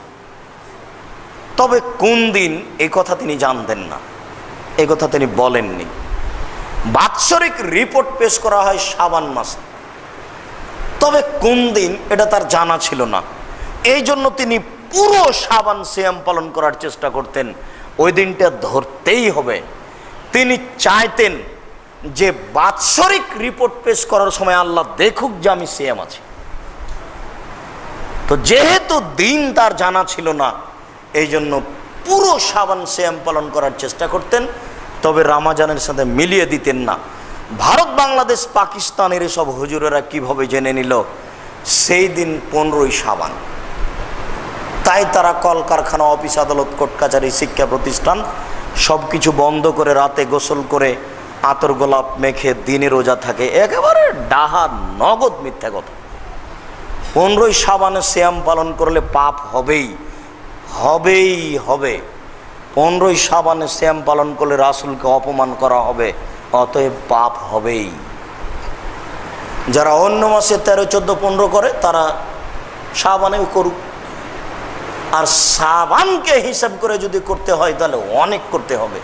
তবে কোন দিন এই কথা তিনি জানতেন না, এই কথা তিনি বলেননি। বাৎসরিক রিপোর্ট পেশ করা হয় শাবান মাসে, তবে কোন দিন এটা তার জানা ছিল না। এই জন্য তিনি পুরো শাবান সিয়াম পালন করার চেষ্টা করতেন। ওই দিনটা ধরতেই হবে। তিনি চাইতেন যে বাৎসরিক রিপোর্ট পেশ করার সময় আল্লাহ দেখুক যে আমি সিয়াম আছি। তো যেহেতু দিন তার জানা ছিল না, এই জন্য পুরো শাবান সিয়াম পালন করার চেষ্টা করতেন, তবে রমজানের সাথে মিলিয়ে দিতেন না। ভারত, বাংলাদেশ, পাকিস্তানের এসব হুজুরেরা কিভাবে জেনে নিল সেই দিন 15ই শাবান? তাই তারা কলকারখানা, অফিস, আদালত, কোর্ট কাছারি, শিক্ষা প্রতিষ্ঠান সব কিছু বন্ধ করে রাতে গোসল করে আতর গোলাপ মেখে দিনে রোজা থাকে। একেবারে ডাহা নগদ মিথ্যা কথা। 15ই শাবানে সিয়াম পালন করলে পাপ হবেই হবেই হবে। 15ই শাবানে সিয়াম পালন করলে রাসূলকে অপমান করা হবে, অতএব পাপ হবেই। যারা অন্য মাসে 13, 14, 15 করে তারা শাবানেও করুক। আর শাবানকে হিসাব করে যদি করতে হয় তাহলে অনেক করতে হবে,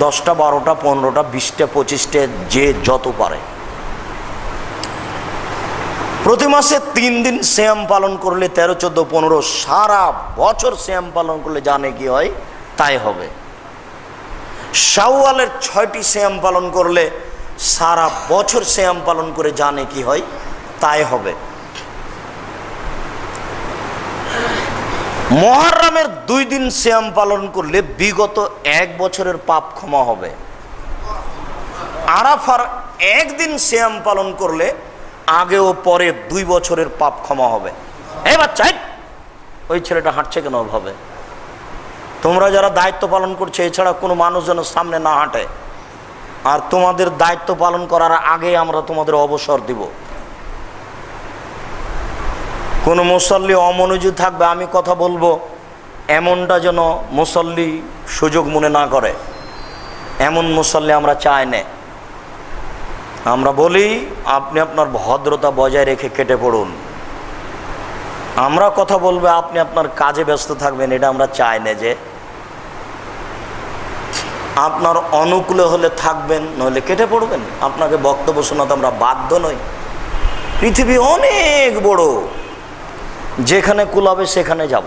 10টা, 12টা, 15টা, 20টা, 25টা, যে যত পারে। প্রতি মাসে 3 দিন সিয়াম পালন করলে 13, 14, 15, সারা বছর সিয়াম পালন করলে জানে কি হয় তাই হবে। শাওয়ালের 6টি সিয়াম পালন করলে সারা বছর সিয়াম পালন করে জানে কি হয় তাই হবে। মুহররমের 2 দিন সিয়াম পালন করলে বিগত 1 বছরের পাপ ক্ষমা হবে। আরাফার 1 দিন সিয়াম পালন করলে আগে ও পরে 2 বছরের পাপ ক্ষমা হবে। এই বাচ্চা, ওই ছেলেটা হাঁটছে কেন ওভাবে? তোমরা যারা দায়িত্ব পালন করছে, এছাড়া কোনো মানুষ যেন সামনে না হাঁটে। আর তোমাদের দায়িত্ব পালন করার আগে আমরা তোমাদের অবসর দিব। কোনো মুসল্লি অমনোযোগী থাকবে, আমি কথা বলবো, এমনটা যেন মুসল্লি সুযোগ মনে না করে। এমন মুসল্লি আমরা চাই না। আমরা বলি আপনি আপনার ভদ্রতা বজায় রেখে কেটে পড়ুন। আমরা কথা বলবে, আপনি আপনার কাজে ব্যস্ত থাকবেন, এটা আমরা চাই না। যে আপনার অনুকূলে হলে থাকবেন, নইলে কেটে পড়বেন। আপনাকে বক্তব্য শোনাতে আমরা বাধ্য নই। পৃথিবী অনেক বড়, যেখানে কুলাবে সেখানে যাব।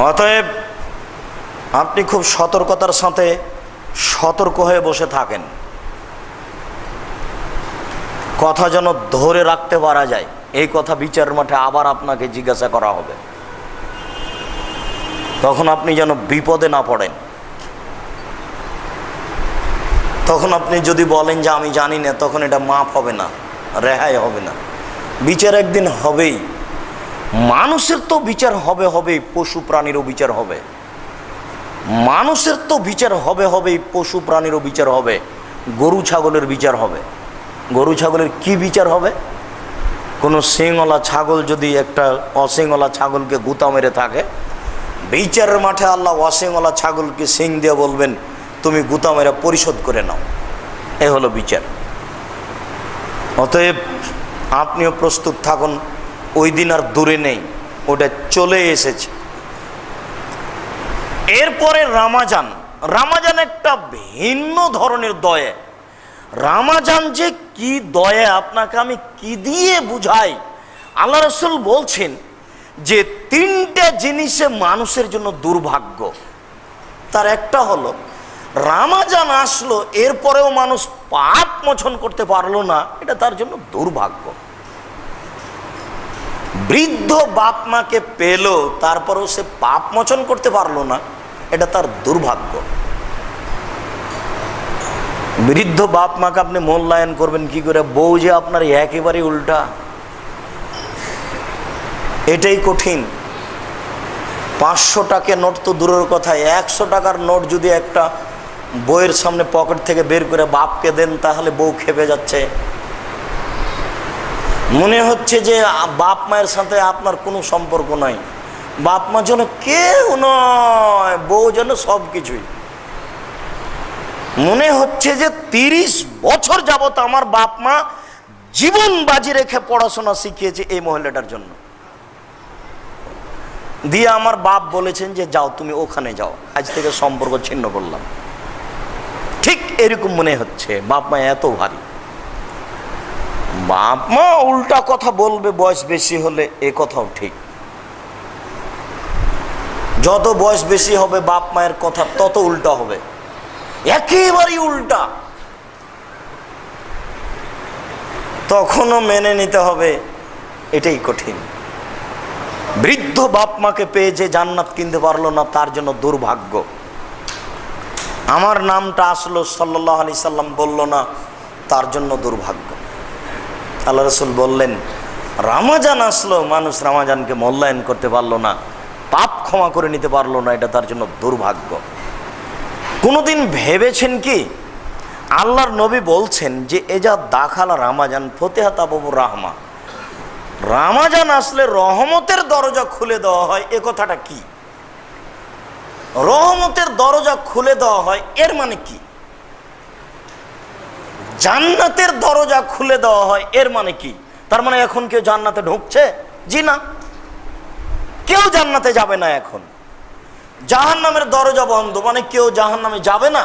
অতএব আপনি খুব সতর্কতার সাথে সতর্ক হয়ে বসে থাকেন, কথা যেন ধরে রাখতে পারা যায়। এই কথা বিচারের মাঠে আবার আপনাকে জিজ্ঞাসা করা হবে, তখন আপনি যেন বিপদে না পড়েন। তখন আপনি যদি বলেন যে আমি জানি না, তখন এটা মাফ হবে না, রেহাই হবে না। বিচার একদিন হবেই। মানুষের তো বিচার হবেই, পশু প্রাণীরও বিচার হবে। মানুষের তো বিচার হবেই, পশু প্রাণীরও বিচার হবে। গরু ছাগলের বিচার হবে। গরু ছাগলের কি বিচার হবে? কোনো শিংওয়ালা ছাগল যদি একটা অশিংওয়ালা ছাগলকে গুতা মেরে থাকে, বিচারের মাঠে আল্লাহ অশিংওয়ালা ছাগলকে শিং দিয়ে বলবেন, তুমি গুতা মেরে পরিশোধ করে নাও। এ হলো বিচার। অতএব আপনিও প্রস্তুত থাকুন, ওই দিন আর দূরে নেই, ওটা চলে এসেছে। এরপরে রামাজান। রামাজান একটা ভিন্ন ধরনের দয়া। রামাজান যে কি দয়া, আপনাকে আমি কি দিয়ে বুঝাই? আল্লাহ রাসূল বলছেন যে 3টে জিনিসে মানুষের জন্য দুর্ভাগ্য। তার একটা হলো রামাজান আসলো, এরপরেও মানুষ পাপ মোচন করতে পারলো না, এটা তার জন্য দুর্ভাগ্য। বৃদ্ধ বাপ মাকে পেল, তারপরেও সে পাপ মোচন করতে পারলো না, এটা তার দুর্ভাগ্য। বৃদ্ধ বাপ মাকে আপনি মূল্যায়ন করবেন কি করে? বউ যে আপনার একেবারে উল্টা, এটাই কঠিন। 500 টাকা নোট তো দূরের কথা, 100 টাকার নোট যদি একটা বউয়ের সামনে পকেট থেকে বের করে বাপকে দেন, তাহলে বউ খেপে যাচ্ছে। মনে হচ্ছে যে বাপ মায়ের সাথে আপনার কোনো সম্পর্ক নাই, বাপ মা যেন কেউ নয়, বউ যেন সব কিছুই। মনে হচ্ছে যে 30 বছর যাবত আমার বাপ মা জীবন বাজি রেখে পড়াশোনা শিখিয়েছে এই মহিলাটার জন্য। দিয়ে আমার বাপ বলেছেন যে যাও, তুমি ওখানে যাও, আজ থেকে সম্পর্ক ছিন্ন করলাম। ঠিক এরকম মনে হচ্ছে বাপ মা এত ভারী। বাপ মা উল্টা কথা বলবে বয়স বেশি হলে, এ কথাও ঠিক। যত বয়স বেশি হবে বাপ মায়ের কথা তত উল্টা হবে, একেবারেই উল্টা। তখনও মেনে নিতে হবে, এটাই কঠিন। বৃদ্ধ বাপ মাকে পেয়ে যে জান্নাত কিনতে পারলো না, তার জন্য দুর্ভাগ্য। আমার নামটা আসলো সাল্লাল্লাহু আলাইহি সাল্লাম বলল না, তার জন্য দুর্ভাগ্য। আল্লাহ রাসূল বললেন রামাজান আসলো, মানুষ রামাজানকে মূল্যায়ন করতে পারলো না, পাপ ক্ষমা করে নিতে পারলো না, এটা তার জন্য দুর্ভাগ্য। কোনোদিন ভেবেছেন কি আল্লাহর নবী বলছেন যে এজা দাখালা রামাজান ফতিহাত আবওয়াবুর রাহমা, রামাজান আসলে রহমতের দরজা খুলে দেওয়া হয়। এ কথাটা কি? রহমতের দরজা খুলে দেওয়া হয়, এর মানে কি? জান্নাতের দরজা খুলে দেওয়া হয়, এর মানে কি? তার মানে এখন কেউ জান্নাতে ঢুকছে? জি না, কেউ জান্নাতে যাবে না। এখন জাহান্নামের দরজা বন্ধ, মানে কেউ জাহান্নামে যাবে না।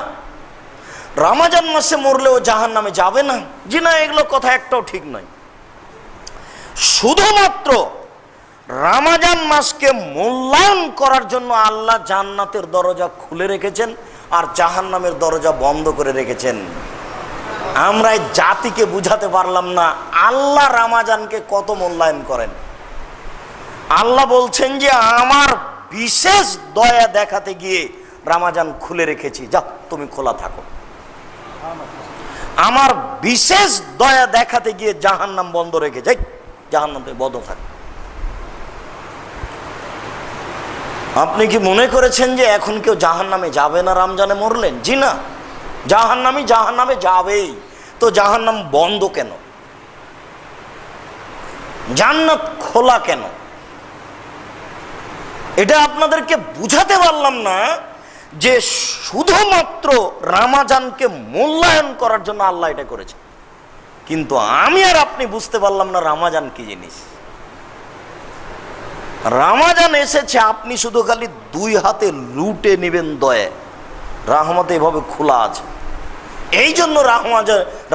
রমজান মাসে মরলেও জাহান্নামে যাবে না? জি না, এগুলো কথা একটাও ঠিক নয়। শুধুমাত্র রমজান মাসকে মূল্যায়ন করার জন্য আল্লাহ জান্নাতের দরজা খুলে রেখেছেন আর জাহান্নামের দরজা বন্ধ করে রেখেছেন। আমরা এই জাতিকে বুঝাতে পারলাম না আল্লাহ রমজানকে কত মূল্যায়ন করেন। আল্লাহ বলছেন যে আমার বিশেষ দয়া দেখাতে গিয়ে রমজান খুলে রেখেছি, যা তুমি খোলা থাকো। আমার বিশেষ দয়া দেখাতে গিয়ে জাহান্নাম বন্ধ রেখে যাই, জাহান্নাম থেকে বন্ধ থাকে। আপনি কি মনে করেছেন যে এখন কেউ জাহান্নামে যাবে না রমজানে মরলেন? জি না, জাহান্নামে যাবেই। তো জাহান্নাম বন্ধ কেন? জান্নাত খোলা কেন? এটা আপনাদেরকে বুঝাতে পারলাম না যে শুধুমাত্র রমজানকে মূল্যায়ন করার জন্য আল্লাহ এটা করেছে। কিন্তু আমি আর আপনি বুঝতে পারলাম না রমজান কি জিনিস। রমজান এসেছে, আপনি শুধু খালি দুই হাতে লুটে নেবেন দয়া। রহমত এভাবে খোলা আছে। এই জন্য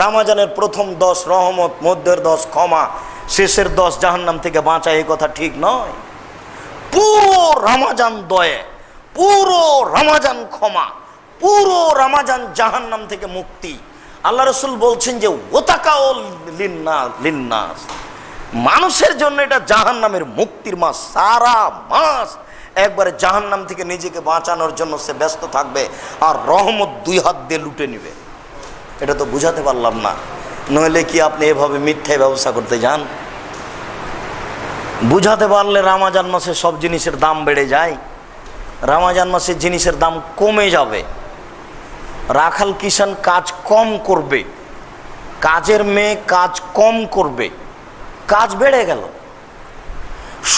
রমজানের প্রথম 10 রহমত, মধ্যের 10 ক্ষমা, শেষের 10 জাহান্নাম থেকে বাঁচা। এই কথা ঠিক নয়। পুরো রমজান দয়া, পুরো রমজান ক্ষমা, পুরো রমজান জাহান্নাম থেকে মুক্তি। আল্লাহ রসুল বলছেন যে ওতাকাও লিন্নাস, মানুষের জন্য এটা জাহান্নামের মুক্তির মাস। সারা মাস একবারে জাহান্নাম থেকে নিজেকে বাঁচানোর জন্য সে ব্যস্ত থাকবে, আর রহমত 2 হাত দিয়ে লুটে নিবে। এটা তো বুঝাতে পারলাম না। নইলে কি আপনি এভাবে মিথ্যায় ব্যবসা করতে যান? বুঝাতে পারলে রমজান মাসে সব জিনিসের দাম বেড়ে যায়, রমজান মাসে জিনিসের দাম কমে যাবে। রাখাল কিষান কাজ কম করবে, কাজের মেয়ে কাজ কম করবে, কাজ বেড়ে গেল।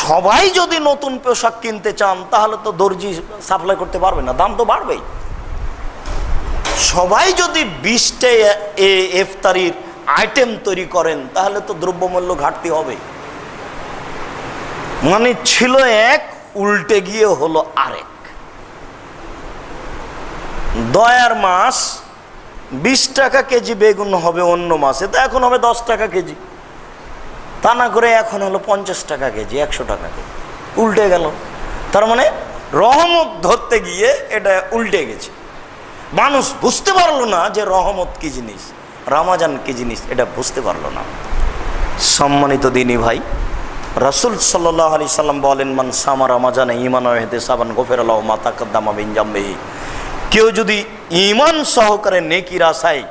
সবাই যদি নতুন পোশাক কিনতে চান তাহলে তো দর্জি সাপ্লাই করতে পারবে না, দাম তো বাড়বেই। সবাই যদি 20টা ইফতারির আইটেম তৈরি করেন তাহলে তো দ্রব্যমূল্য ঘাটতি হবে। মানে ছিল এক, উল্টে গিয়ে হলো আরেক। দয়ার মাস 20 টাকা কেজি বেগুন হবে অন্য মাসে, তো এখন হবে 10 টাকা কেজি। তা না করে এখন হলো 50 টাকা কেজি, 100 টাকা কেজি। উল্টে গেল। তার মানে রহমত ধরতে গিয়ে এটা উল্টে গেছে। মানুষ বুঝতে পারলো না যে রহমত কি জিনিস, রমজান কি জিনিস, এটা বুঝতে পারলো না। সম্মানিত দিনী ভাই, রাসূল সাল্লাল্লাহু আলাইহি সাল্লাম বলেন, মান সামা রমজানে ঈমানান ওয়া ইহতিসাবান গফিরা লাহু মা তাকাদ্দামা মিন যামবিহি। কেউ যদি ঈমান সহকারে নেকির আশায়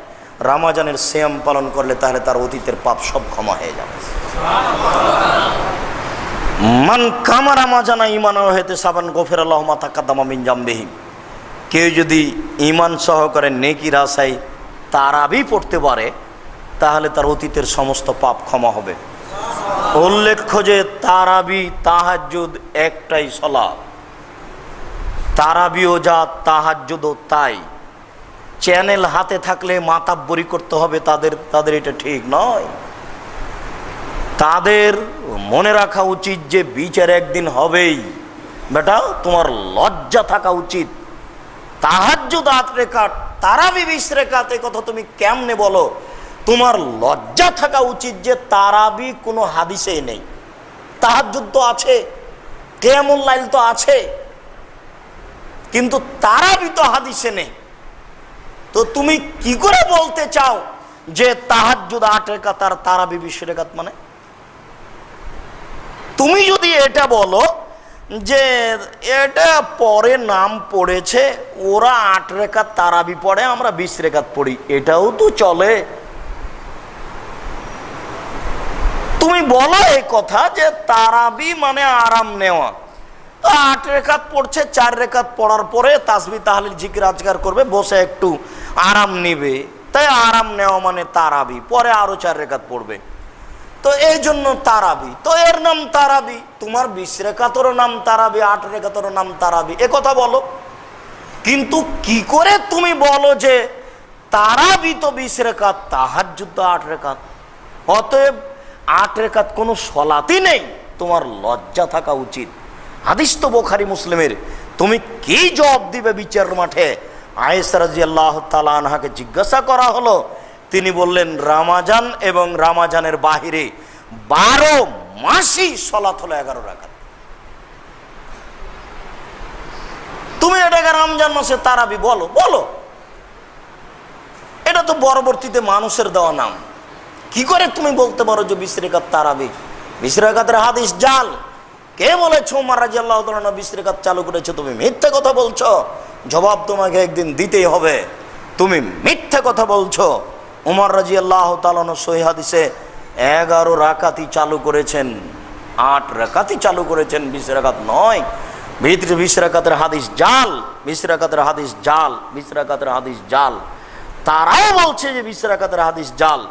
রমজানের সিয়াম পালন করলে তাহলে তার অতীতের পাপ সব ক্ষমা হয়ে যাবে। মান কামা রমজানা ঈমানান ওয়া ইহতিসাবান গফিরা লাহু মা তাকাদ্দামা মিন যামবিহি। কেউ যদি ঈমান সহকারে নেকির আশায় তারাবি পড়তে পারে তাহলে তার অতীতের সমস্ত পাপ ক্ষমা হবে। উল্লেখ্য যে তারাবি তাহাজ্জুদ একটাই সালাত, তারাবিও যা তাহাজ্জুদও তাই। চ্যানেল হাতে থাকলে মাতাব্বরি করতে হবে তাদের এটা ঠিক নয়। তাদের মনে রাখা উচিত যে বিচার একদিন হবেই। বেটা, তোমার লজ্জা থাকা উচিত। তাহাজ্জুদ 8 রাকাত, তারাবি 20 রাকাত, এই কথা তুমি কেমনে বলো? তোমার লজ্জা থাকা উচিত যে তারাবি কোনো হাদিসেই নেই। তাহাজ্জুদ তো আছে, কিয়ামুল লাইল তো আছে, কিন্তু তারাবি তো হাদিসে নেই। তো তুমি কি করে বলতে চাও যে তাহাজ্জুদ 8 রাকাত আর তারাবি 20 রাকাত? মানে তুমি যদি এটা বলো যে এটা পরে নাম পড়েছে, ওরা 8 রাকাত তারাবি পড়ে, আমরা 20 রাকাত পড়ি, এটাও তো চলে। তুমি বলো এই কথা যে তারাবি মানে আরাম নেওয়া। 8 রাকাত পড়ছে, 4 রাকাত পড়ার পরে তাসবিহ তাহলিল জিকির আজকার করবে, বসে একটু আরাম নিবে, তাই আরাম নেওয়া মানে তারাবি। পরে আরো 4 রাকাত পড়বে, তো এই জন্য তারাবি। তো এর নাম তারাবি। তোমার 20 রাকাতেরও নাম তারাবি, 8 রাকাতেরও নাম তারাবি, এ কথা বলো। কিন্তু কি করে তুমি বলো যে তারাবি তো 20 রাকাত, তাহাজ্জুদ তো 8 রাকাত, অতএব 8 রাকাত কোনো সলাতই নেই? তোমার লজ্জা থাকা উচিত। হাদিস তো বুখারী মুসলিমের। তুমি কি জবাব দিবে বিচার মাঠে? আয়েশা রাদিয়াল্লাহু তাআলা আনহাকে জিজ্ঞাসা করা হলো, তিনি বললেন রমজান এবং রমজানের বাহিরে 12 মাসই সালাত হলো 11 রাকাত। তুমি এটাকে রমজান মাসে তারাবি বলো? বলো। এটা তো পরবর্তীতে মানুষের দেওয়া নাম। কি করে তুমি বলতে পারো যে 20 রাকাত তারাবি? 20 রাকাতের হাদিস জাল। কে বলেছো উমর রাদিয়াল্লাহু তাআলা 20 রাকাত চালু করেছে? তুমি মিথ্যা কথা বলছো। জবাব তোমাকে একদিন দিতেই হবে, তুমি মিথ্যা কথা বলছো। উমর রাদিয়াল্লাহু তাআলা সহিহ হাদিসে 11 রাকাতই চালু করেছেন, 8 রাকাতই চালু করেছেন, 20 রাকাত নয়। ভিতরে 20 রাকাতের হাদিস জাল, 20 রাকাতের হাদিস জাল, 20 রাকাতের হাদিস জাল। তারাও বলছে যে 20 রাকাতের হাদিস জাল,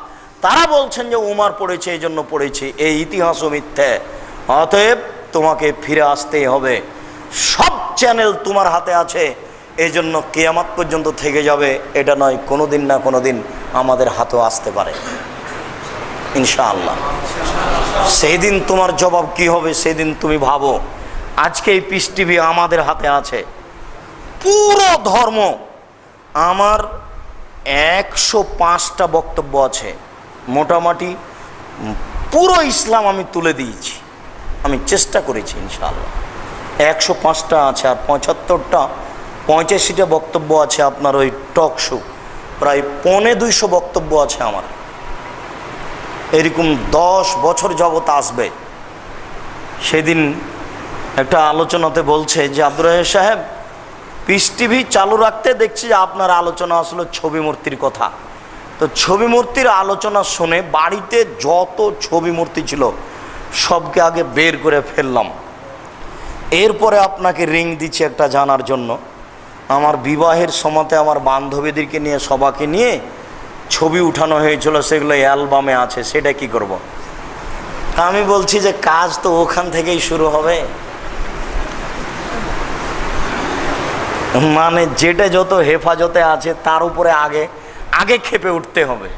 তারা বলছেন যে উমর পড়েছে এই জন্য পড়েছে, এই ইতিহাসও মিথ্যে। অতএব তোমাকে ফিরে আসতেই হবে। সব চ্যানেল তোমার হাতে আছে, এই জন্য কিয়ামত পর্যন্ত থেকে যাবে এটা নয়, কোনোদিন না কোনোদিন আমাদের হাতেও আসতে পারে ইনশাআল্লাহ। সেই দিন তোমার জবাব কি হবে সেদিন তুমি ভাবো। আজকে এই পিস টিভি আমাদের হাতে আছে, পুরো ধর্ম আমার 105টা বক্তব্য আছে, মোটামুটি পুরো ইসলাম আমি তুলে দিয়েছি, আমি চেষ্টা করেছি ইনশাআল্লাহ। 105টা আছে, আর 85টা বক্তব্য আছে আপনার ওই টক শো, প্রায় 250 বক্তব্য আছে আমার। এরকম 10 বছর যাবত আসবে। সেদিন একটা আলোচনাতে বলছে যে আব্দুর রহিম সাহেব, পিস টিভি চালু রাখতে দেখছি যে আপনার আলোচনা আসলে ছবি মূর্তির কথা। তো ছবি মূর্তির আলোচনা শুনে বাড়িতে যত ছবি মূর্তি ছিল সবকে আগে বের করে ফেললাম। এরপরে আপনাকে রিং দিচ্ছি একটা জানার জন্য। আমার বিবাহের সময়তে আমার বান্ধবীদেরকে নিয়ে সবাইকে নিয়ে ছবি উঠানো হয়েছিল, সেগুলো অ্যালবামে আছে, সেটা কি করব? আমি বলছি যে কাজ তো ওখান থেকেই শুরু হবে, মানে যেটা যত হেফাজতে আছে তার উপরে আগে আগে খেপে উঠতে হবে।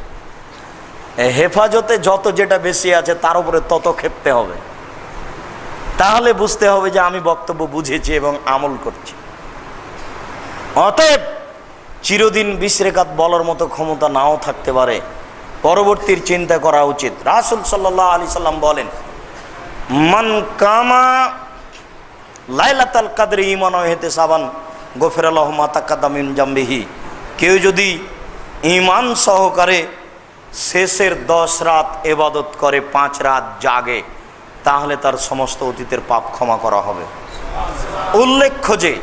হেফাজতে যত যেটা বেশি আছে তার উপরে তত খেপতে হবে, তাহলে বুঝতে হবে যে আমি বক্তব্য বুঝেছি এবং আমল করছি। অতএব চিরদিন 20 রাকাত বলার মতো ক্ষমতা নাও থাকতে পারে, পরবর্তীর চিন্তা করা উচিত। রাসূল সাল্লাল্লাহু আলাইহি সাল্লাম বলেন, মান কামা লাইলাতুল কদরি ঈমানান ওয়া ইহতিসাবান গফিরা লাহু মা তাকাদ্দামা মিন জামবিহি। কেউ যদি ঈমান সহকারে শেষের 10 রাত ইবাদত করে, 5 রাত জাগে, তাহলে তার সমস্ত অতীতের পাপ ক্ষমা করা হবে। উল্লেখ্য যে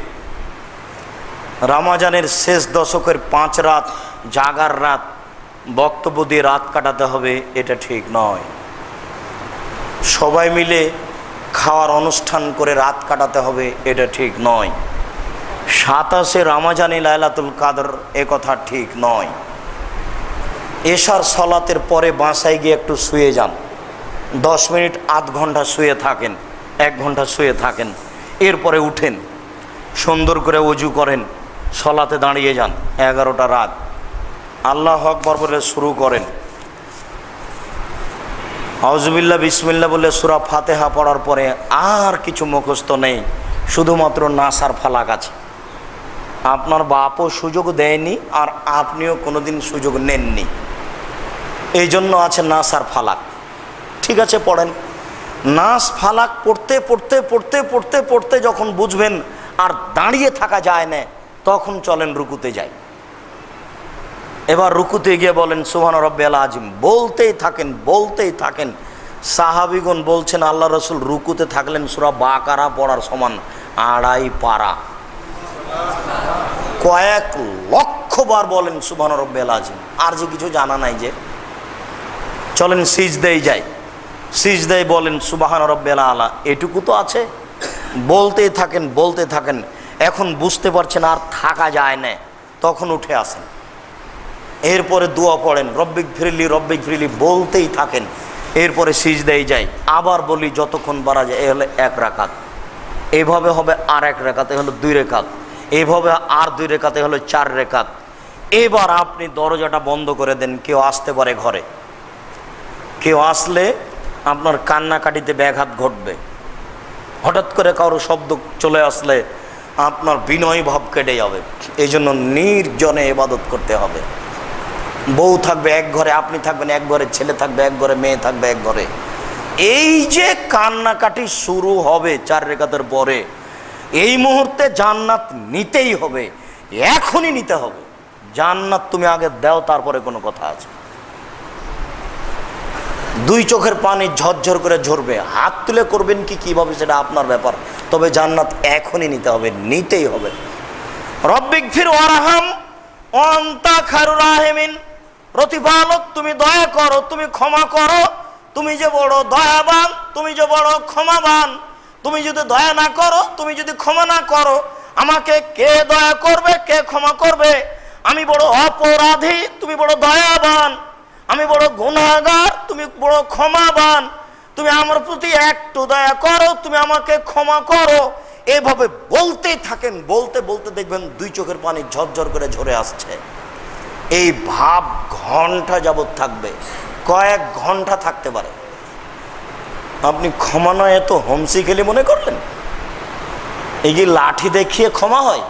রমজানের শেষ দশকের 5 রাত জাগার রাত, বক্তব্য দিয়ে রাত কাটাতে হবে, এটা ঠিক নয়। সবাই মিলে খাওয়ার অনুষ্ঠান করে রাত কাটাতে হবে, এটা ঠিক নয়। 27 রমজানে লাইলাতুল কদর, এ কথা ঠিক নয়। এশার সালাতের পরে বাসায় গিয়ে একটু শুয়ে যান, 10 মিনিট, আধ ঘন্টা শুয়ে থাকেন, 1 ঘন্টা শুয়ে থাকেন, এরপরে উঠেন, সুন্দর করে ওযু করেন, সলাতে দাঁড়িয়ে যান। 11টা রাত আল্লাহু আকবার বলে শুরু করেন, আউযুবিল্লাহ বিসমিল্লাহ বলে সূরা ফাতিহা পড়ার পরে আর কিছু মুখস্থ নেই, শুধুমাত্র নাস আর ফালাক আছে। আপনার বাপও সুযোগ দেয়নি আর আপনিও কোনোদিন সুযোগ নেননি, এই জন্য আছে নাস আর ফালাক। ঠিক আছে, পড়েন। নাস ফালাক পড়তে পড়তে পড়তে পড়তে পড়তে যখন বুঝবেন আর দাঁড়িয়ে থাকা যায় না, তখন চলেন রুকুতে যাই। এবার রুকুতে গিয়ে বলেন সুবহান রাব্বিয়াল আযীম, বলতেই থাকেন বলতেই থাকেন। সাহাবীগণ বলছেন আল্লাহ রাসূল রুকুতে থাকলেন সূরা বাকারা পড়ার সমান 2.5 পারা। কয়েক লক্ষ বার বলেন সুবহান রাব্বিয়াল আযীম, আর যে কিছু জানা নাই। যে চলেন সিজদায় যাই, সিজদায় বলেন সুবহান রাব্বিয়াল আলা, এটুকু তো আছে। বলতেই থাকেন বলতে থাকেন, এখন বুঝতে পারছেন আর থাকা যায় না, তখন উঠে আসেন। এরপরে দোয়া পড়েন রব্বিক ফিরলি বলতেই থাকেন। এরপরে সিজদায় যাই, আবার বলি যতক্ষণ পারা যায়। এ হলো 1 রাকাত। এইভাবে হবে আর 1 রাকাতে হলো 2 রাকাত, এইভাবে আর 2 রাকাতে হলো 4 রাকাত। এবার আপনি দরজাটা বন্ধ করে দেন, কেউ আসতে পারে ঘরে। কেউ আসলে আপনার কান্নাকাটিতে ব্যাঘাত ঘটবে। হঠাৎ করে কারো শব্দ চলে আসলে আপনার বিনয় ভাব কেটে যাবে। এই জন্য নির্জনে ইবাদত করতে হবে। বউ থাকবে এক ঘরে, আপনি থাকবেন এক ঘরে, ছেলে থাকবে এক ঘরে, মেয়ে থাকবে এক ঘরে। এই যে কান্নাকাটি শুরু হবে 4 রাকাতের পরে, এই মুহূর্তে জান্নাত নিতেই হবে, এখনই নিতে হবে। জান্নাত তুমি আগে দাও, তারপরে কোনো কথা আছে। দুই চোখের পানি ঝরঝর করে ঝরবে, হাত তুলে করবেন কি কিভাবে সেটা আপনার ব্যাপার, তবে জান্নাত এখনই নিতে হবে, নিতেই হবে। রব্বিক ফির ওয়ারহাম ওয়ান্তা খায়রুর রাহিমিন, প্রতিপালক তুমি দয়া করো, তুমি ক্ষমা করো, তুমি যে বড় দয়াবান, তুমি যে বড় ক্ষমাবান। তুমি যদি দয়া না করো, তুমি যদি ক্ষমা না করো, আমাকে কে দয়া করবে, কে ক্ষমা করবে? আমি বড় অপরাধী, তুমি বড় দয়াবান। আমি বড় গুনাহগার, তুমি বড় ক্ষমাবান। তুমি আমার প্রতি একটু দয়া করো, তুমি আমাকে ক্ষমা করো। এভাবে বলতেই থাকেন, বলতে বলতে দেখবেন দুই চোখের পানি ঝরঝর করে ঝরে আসছে। এই ভাব ঘন্টা যাবৎ থাকবে, কয়েক ঘন্টা থাকতে পারে। আপনি ক্ষমা নয় এত হোমসি খেলে মনে করলেন? এই কি লাঠি দেখিয়ে ক্ষমা হয়?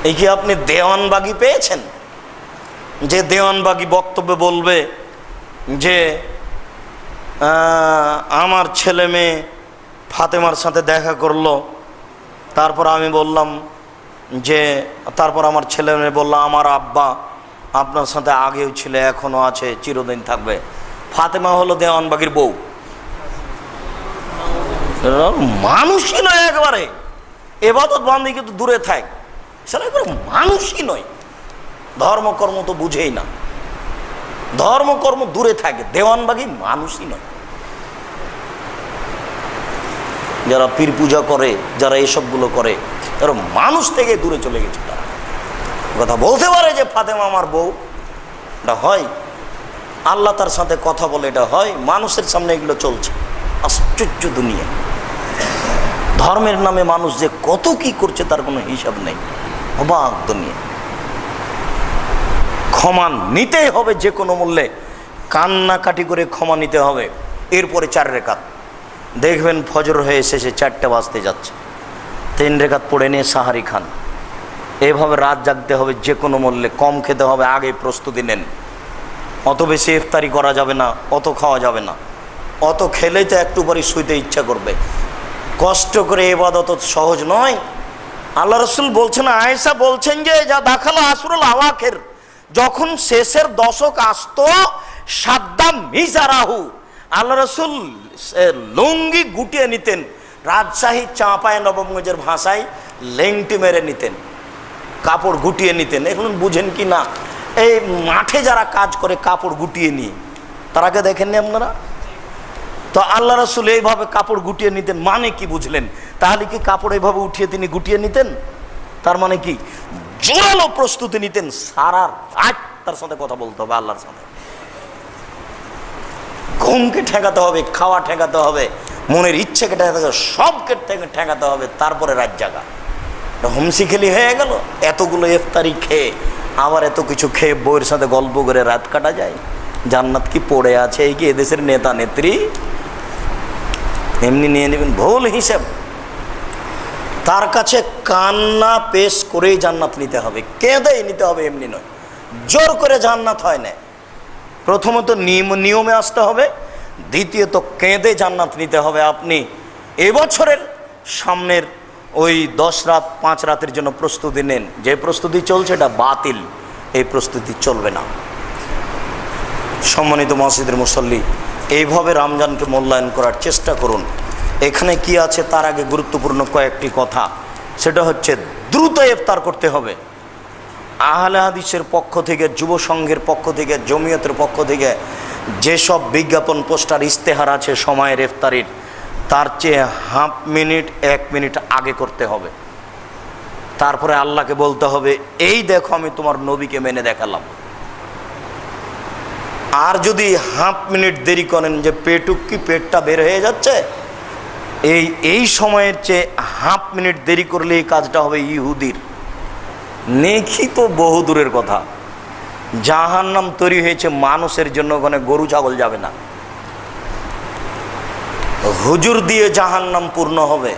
এই কি আপনি দেওয়ানবাগি পেয়েছেন, যে দেওয়ানবাগি বক্তব্যে বলবে যে আমার ছেলে মেয়ে ফাতেমার সাথে দেখা করলো, তারপর আমি বললাম যে, তারপর আমার ছেলে মেয়ে বললো আমার আব্বা আপনার সাথে আগেও ছিল, এখনো আছে, চিরদিন থাকবে। ফাতেমা হলো দেওয়ানবাগির বউ। মানুষই নয় একেবারে, এবাদত বান্দি কিন্তু দূরে থাক, সেটা একবারে মানুষই নয়। ধর্মকর্ম তো বুঝেই না, ধর্মকর্ম দূরে থাকে, দেওয়ানবাগি মানুষই নয়। যারা পীর পূজা করে, যারা এসবগুলো করে, তারা মানুষ থেকে দূরে চলে গেছে। তারা কথা বলতে পারে যে ফাতেমা আমার বউ, এটা হয়। আল্লাহ তার সাথে কথা বলে, এটা হয়। মানুষের সামনে এগুলো চলছে। আশ্চর্য দুনিয়া। ধর্মের নামে মানুষ যে কত কি করছে তার কোনো হিসাব নেই। অবাক দুনিয়া। ক্ষমা নিতেই হবে যে কোনো মূল্যে, কান্নাকাটি করে ক্ষমা নিতে হবে। এরপরে 4 রেখাত দেখবেন ফজর হয়ে শেষে 4টে বাজতে যাচ্ছে, 3 রেখাত পড়ে নিয়ে সাহারি খান। এভাবে রাত জাগতে হবে যে কোনো মূল্যে, কম খেতে হবে, আগে প্রস্তুতি নেন। অত বেশি ইফতারি করা যাবে না, অত খাওয়া যাবে না। অত খেলেই তো একটু পরে শুইতে ইচ্ছা করবে। কষ্ট করে ইবাদত সহজ নয়। আল্লাহ রসুল বলছেন, আয়েশা বলছেন যে যা দাখালা আসরুল আওয়াখের, যখন শেষের দশক আসতো, সাদ্দাম মিজারাহু, আল্লাহ রসুল লুঙ্গি গুটিয়ে নিতেন। রাজশাহী চাঁপায় নবমগঞ্জের ভাষায় লেংটি মেরে নিতেন, কাপড় গুটিয়ে নিতেন। এখন বুঝেন কি না, এই মাঠে যারা কাজ করে কাপড় গুটিয়ে নিয়ে, তারাকে দেখেননি আপনারা? তো আল্লাহ রসুল এইভাবে কাপড় গুটিয়ে নিতেন, মানে কি বুঝলেন? তাহলে কি কাপড় এইভাবে উঠিয়ে তিনি গুটিয়ে নিতেন? তার মানে কি জোরালো প্রস্তুতি নিতেন, সারা রাত তার সাথে কথা বলতে হবে আল্লাহর সাথে। ঘুমকে ঠেকাতে হবে, খাওয়া ঠেকাতে হবে, মনের ইচ্ছেকে ঠেকাতে হবে, সবকে ঠেকাতে হবে, তারপরে রাত জাগা। হোমসি খেলি হয়ে গেল। এতগুলো ইফতারি খেয়ে, আবার এত কিছু খেয়ে বউয়ের সাথে গল্প করে রাত কাটা যায়? জান্নাত কি পড়ে আছে? এই কি এদেশের নেতা নেত্রী? এমনি নিয়ে নেবেন, ভুল হিসেব। তার কাছে কান্না পেশ করেই জান্নাত নিতে হবে, কেঁদেই নিতে হবে, এমনি নয়। জোর করে জান্নাত হয় না। প্রথমত নিয়মে আসতে হবে, দ্বিতীয়ত কেঁদে জান্নাত নিতে হবে। আপনি এবছরের সামনের ওই 10 রাত 5 রাতের জন্য প্রস্তুতি নেন। যে প্রস্তুতি চলছে এটা বাতিল, এই প্রস্তুতি চলবে না। সম্মানিত মসজিদের মুসল্লি, এইভাবে রমজানকে মূল্যায়ন করার চেষ্টা করুন। এখানে কি আছে তার আগে গুরুত্বপূর্ণ কয়েকটি কথা, সেটা হচ্ছে দ্রুত ইফতার করতে হবে। আহলে হাদিসের পক্ষ থেকে, যুব সংঘের পক্ষ থেকে, জমিয়তের পক্ষ থেকে যেসব বিজ্ঞাপন পোস্টার ইস্তেহার আছে সময়ের ইফতারির, তার চেয়ে হাফ মিনিট 1 মিনিট আগে করতে হবে। তারপরে আল্লাহকে বলতে হবে, এই দেখো আমি তোমার নবীকে মেনে দেখালাম। আর যদি হাফ মিনিট দেরি করেন, যে পেটটা বের হয়ে যাচ্ছে, এই সময়ের চেয়ে হাফ মিনিট দেরি করলে এই কাজটা হবে ইহুদির। নেকি তো বহু দূরের কথা, জাহান্নাম তৈরি হয়েছে মানুষের জন্য, ওখানে গরু ছাগল যাবে না। হুজুর দিয়ে জাহান্নাম পূর্ণ হবে।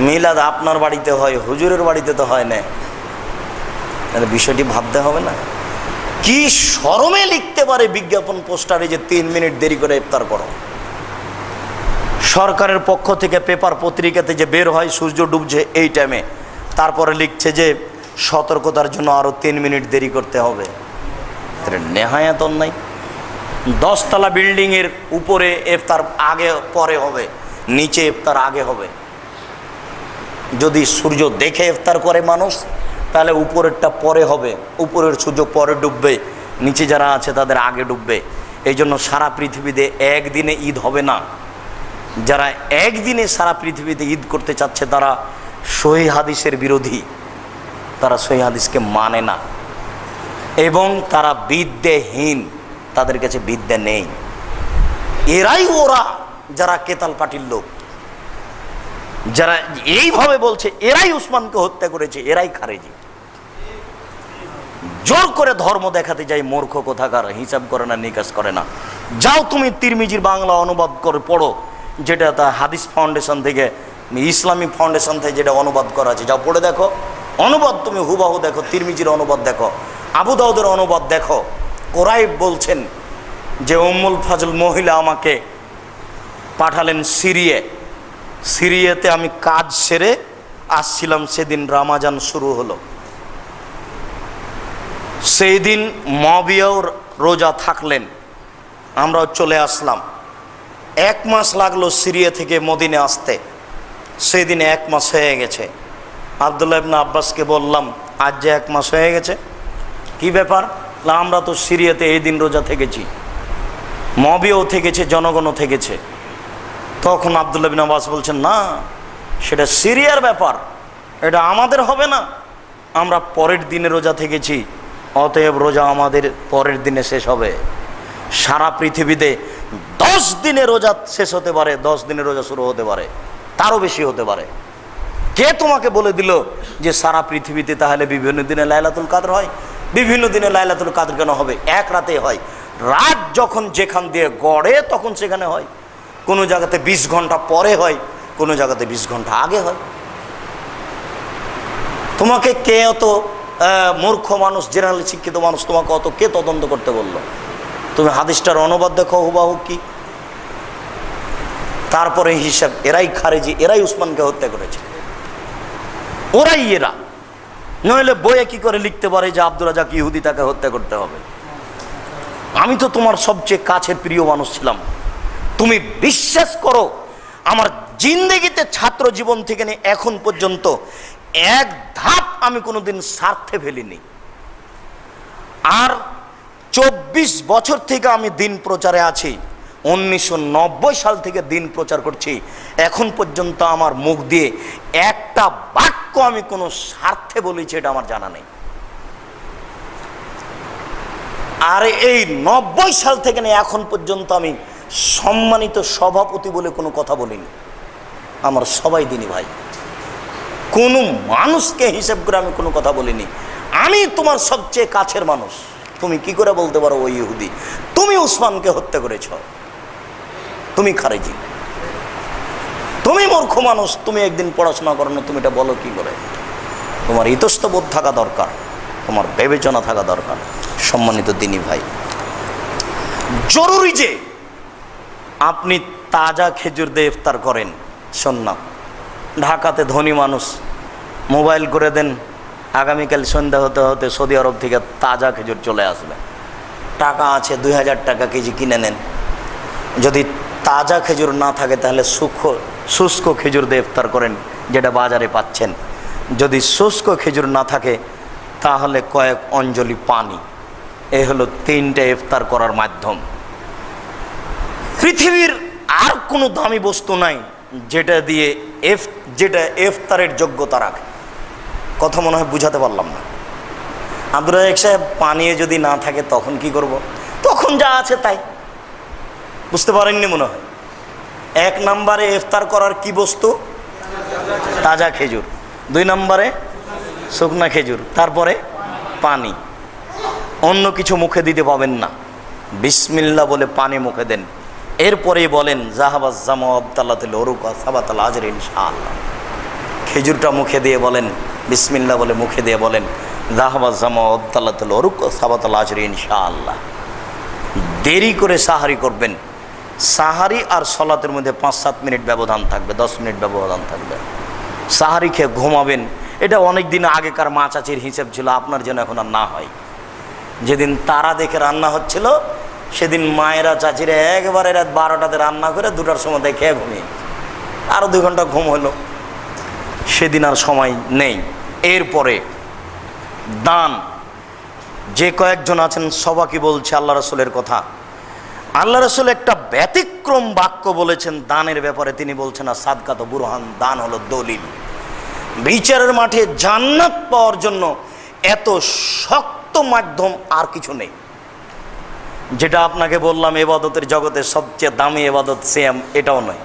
মিলাদ আপনার বাড়িতে হয়, হুজুরের বাড়িতে তো হয় না। বিষয়টি ভাবতে হবে না? কি শরমে লিখতে পারে বিজ্ঞাপন পোস্টারে যে 3 মিনিট দেরি করে ইফতার করো। সরকারের পক্ষ থেকে পেপার পত্রিকাতে যে বের হয় সূর্য ডুবছে এই টাইমে, তারপরে লিখছে যে সতর্কতার জন্য আরও 3 মিনিট দেরি করতে হবে। নেহায়াত অন্যায়। 10 তলা বিল্ডিংয়ের উপরে ইফতার আগে পরে হবে, নিচে ইফতার আগে হবে। যদি সূর্য দেখে ইফতার করে মানুষ, তাহলে উপরেরটা পরে হবে, উপরের সূর্য পরে ডুববে, নিচে যারা আছে তাদের আগে ডুববে। এই জন্য সারা পৃথিবীতে একদিনে ঈদ হবে না। যারা একদিনে সারা পৃথিবীতে ঈদ করতে চাচ্ছে তারা সহিহ হাদিসের বিরোধী, তারা সহিহ হাদিসকে মানে না এবং তারা বিদ্যাহীন, তাদের কাছে বিদ্যা নেই। এরাই ওরা যারা কেতাল পার্টির লোক, যারা এইভাবে বলছে এরাই উসমানকে হত্যা করেছে, এরাই খারেজি। জোর করে ধর্ম দেখাতে যাই, মূর্খ কোথাকার, হিসাব করে না, নিকাশ করে না। যাও তুমি তিরমিজির বাংলা অনুবাদ করে পড়ো, যেটা তা হাদিস ফাউন্ডেশন থেকে, ইসলামিক ফাউন্ডেশন থেকে যেটা অনুবাদ করা আছে, যাও পড়ে দেখো। অনুবাদ তুমি হুবাহু দেখো, তিরমিজির অনুবাদ দেখো, আবু দাউদের অনুবাদ দেখো। ওরাই বলছেন যে উম্মুল ফাজল মহিলা আমাকে পাঠালেন সিরিয়াতে আমি কাজ সেরে আসছিলাম, সেদিন রামাজান শুরু হলো। সেই দিন মুয়াবিয়াও রোজা থাকলেন, আমরাও চলে আসলাম। 1 মাস লাগলো সিরিয়া থেকে মদিনে আসতে, সেই দিন 1 মাস হয়ে গেছে। আব্দুল্লাহ ইবনে আব্বাসকে বললাম, আজ যে 1 মাস হয়ে গেছে, কি ব্যাপার? আমরা তো সিরিয়াতে এই দিন রোজা থেকেছি, মুয়াবিয়াও থেকেছে, জনগণও থেকেছে। তখন আব্দুল্লাহ ইবনে আব্বাস বলছেন, না, সেটা সিরিয়ার ব্যাপার, এটা আমাদের হবে না, আমরা পরের দিনে রোজা থেকেছি, অতএব রোজা আমাদের পরের দিনে শেষ হবে। সারা পৃথিবীতে 10 দিনে রোজা শেষ হতে পারে, 10 দিনে রোজা শুরু হতে পারে, তারও বেশি হতে পারে। কে তোমাকে বলে দিল যে সারা পৃথিবীতে তাহলে বিভিন্ন দিনে লাইলাতুল কাদর হয়? বিভিন্ন দিনে লাইলাতুল কাদর কেন হবে? এক রাতে হয়। রাত যখন যেখান দিয়ে গড়ে তখন সেখানে হয়। কোনো জায়গাতে 20 ঘন্টা পরে হয়, কোনো জায়গাতে 20 ঘন্টা আগে হয়। তোমাকে কে অত মূর্খ মানুষ, জেনারেল শিক্ষিত মানুষ, তোমাকে অত কে তদন্ত করতে বললো? তুমি হাদিসটার অনুবাদ দেখো হুবাহু কি। তারপরে হিসাব, এরাই খারেজি, এরাই উসমানকে হত্যা করেছে, ওরাই এরা। নইলে বইয়ে কি করে লিখতে পারে যে আব্দুর রাজ্জাক ইহুদি, তাকে হত্যা করতে হবে? আমি তো তোমার সবচেয়ে কাছের প্রিয় মানুষ ছিলাম। তুমি বিশ্বাস করো, আমার জিন্দেগিতে ছাত্র জীবন থেকে নিয়ে এখন পর্যন্ত এক ধাপ আমি কোনোদিন স্বার্থে ফেলিনি। আর 24 বছর থেকে আমি দিন প্রচারে আছি, 1990 সাল থেকে দিন প্রচার করছি। এখন পর্যন্ত আমার মুখ দিয়ে একটা বাক্য আমি কোনো স্বার্থে বলেছি এটা আমার জানা নেই। আর এই 90 সাল থেকে নিয়ে এখন পর্যন্ত আমি সম্মানিত সভাপতি বলে কোনো কথা বলিনি। আমার সবাই দিনী ভাই, কোনো মানুষকে হিসাব করে আমি কোনো কথা বলিনি। আমি তোমার সবচেয়ে কাছের মানুষ, তুমি কি করে বলতে পারো ওই ইহুদি? তুমি উসমানকে হত্যা করেছ, তুমি খারেজি, তুমি মূর্খ মানুষ, তুমি একদিন পড়াশোনা করো না, তুমি এটা বলো কি করে? তোমার ইতস্তবোধ থাকা দরকার, তোমার বিবেচনা থাকা দরকার। সম্মানিত দিনী ভাই, জরুরি যে আপনি তাজা খেজুর দিয়ে ইফতার করেন। শোন না, ঢাকাতে ধনী মানুষ, মোবাইল করে দেন, আগামীকাল সন্ধ্যা হতে হতে সৌদি আরব থেকে তাজা খেজুর চলে আসবে। টাকা আছে, 2000 টাকা কেজি কিনে নেন। যদি তাজা খেজুর না থাকে তাহলে শুষ্ক খেজুর দিয়ে ইফতার করেন, যেটা বাজারে পাচ্ছেন। যদি শুষ্ক খেজুর না থাকে তাহলে কয়েক অঞ্জলি পানি। এই হলো 3টে ইফতার করার মাধ্যম। পৃথিবীর আর কোনো দামি বস্তু নাই যেটা দিয়ে যেটা ইফতারের যোগ্যতা রাখে। কথা মনে হয় বুঝাতে পারলাম না। আব্দুর রাজ্জাক সাহেব, পানীয় যদি না থাকে তখন কি করব? তখন যা আছে তাই। বুঝতে পারেননি মনে হয়। 1 নম্বরে ইফতার করার কি বস্তু? তাজা খেজুর। 2 নম্বরে শুকনা খেজুর, তারপরে পানি। অন্য কিছু মুখে দিতে পাবেন না। বিসমিল্লাহ বলে পানি মুখে দেন, এরপরেই বলেন জাহাবাজ জামা আবতাল্লাতুল উরুক সাবাতাল আজর ইনশাআল্লাহ। খেজুরটা মুখে দিয়ে বলেন, বিসমিল্লাহ বলে মুখে দিয়ে বলেন জাহাবাজ জামা আবতাল্লাতুল উরুক সাবাতাল আজর ইনশাআল্লাহ। দেরি করে সাহারি করবেন। সাহারি আর সলাতের মধ্যে 5-7 মিনিট ব্যবধান থাকবে, 10 মিনিট ব্যবধান থাকবে। সাহারি খেয়ে ঘুমাবেন। এটা অনেক দিন আগেকার মা চাচির হিসেব ছিল, আপনার যেন এখন আর না হয়। যেদিন তারা দেখে রান্না হচ্ছিল সেদিন মায়েরা চাচিরা একবারে রাত 12টাতে রান্না করে 2টার সময় খেয়ে ঘুমিয়ে, আরও 2 ঘন্টা ঘুম হলো। সেদিন আর সময় নেই। এরপরে দান, যে কয়েকজন আছেন সবাইকে বলছে আল্লাহ রসুলের কথা। আল্লাহ রসুল একটা ব্যতিক্রম বাক্য বলেছেন দানের ব্যাপারে। তিনি বলছেন আর সাদকাত বুরহান, দান হলো দলিল। বিচারের মাঠে জান্নাত পাওয়ার জন্য এত শক্ত মাধ্যম আর কিছু নেই। যেটা আপনাকে বললাম ইবাদতের জগতের সবচেয়ে দামি ইবাদত সিয়াম, এটাও নয়।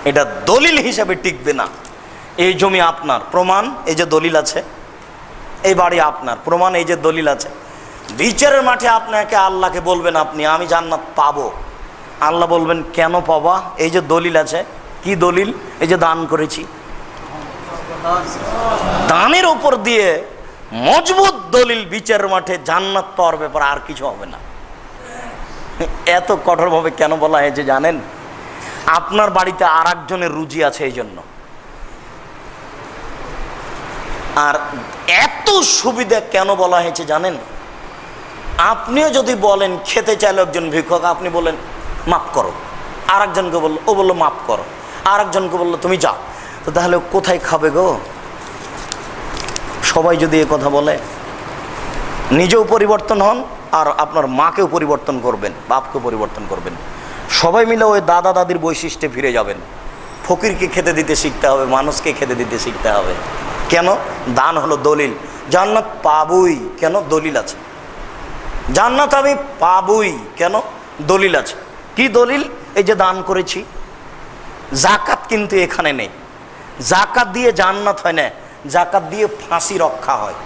এটা দলিল হিসাবে টিকবে না। এই জমি আপনার, প্রমাণ এই যে দলিল আছে। এই বাড়ি আপনার, প্রমাণ এই যে দলিল আছে। বিচারের মাঠে আপনাকে আল্লাহকে বলবেন আপনি আমি জান্নাত পাবো, আল্লাহ বলবেন কেন পাবা? এই যে দলিল আছে। কি দলিল? এই যে দান করেছি। দানের উপর দিয়ে মজবুত দলিল বিচারের মাঠে জান্নাত পাওয়ার ব্যাপার, আর কিছু হবে না। এত কঠোরভাবে কেন বলা হয়েছে জানেন? আপনার বাড়িতে আর একজনের রুজি আছে এই জন্য। আর এত সুবিধা কেন বলা হয়েছে জানেন? আপনিও যদি বলেন খেতে চাইলে একজন ভিক্ষক, আপনি বলেন মাফ করো, আর একজনকে বললো, ও বললো মাফ করো, আর একজনকে বললো তুমি যাও, তো তাহলে কোথায় খাবে গো? সবাই যদি এ কথা বলে, নিজেও পরিবর্তন হন আর আপনার মাকেও পরিবর্তন করবেন, বাপকেও পরিবর্তন করবেন। সবাই মিলে ওই দাদা দাদির বৈশিষ্ট্যে ফিরে যাবেন। ফকিরকে খেতে দিতে শিখতে হবে, মানুষকে খেতে দিতে শিখতে হবে। কেন? দান হলো দলিল। জান্নাত পাবই কেন? দলিল আছে। জান্নাত আমি পাবই কেন? দলিল আছে। কি দলিল? এই যে দান করেছি। জাকাত কিন্তু এখানে নেই। জাকাত দিয়ে জান্নাত হয় না, জাকাত দিয়ে ফাঁসি রক্ষা হয়।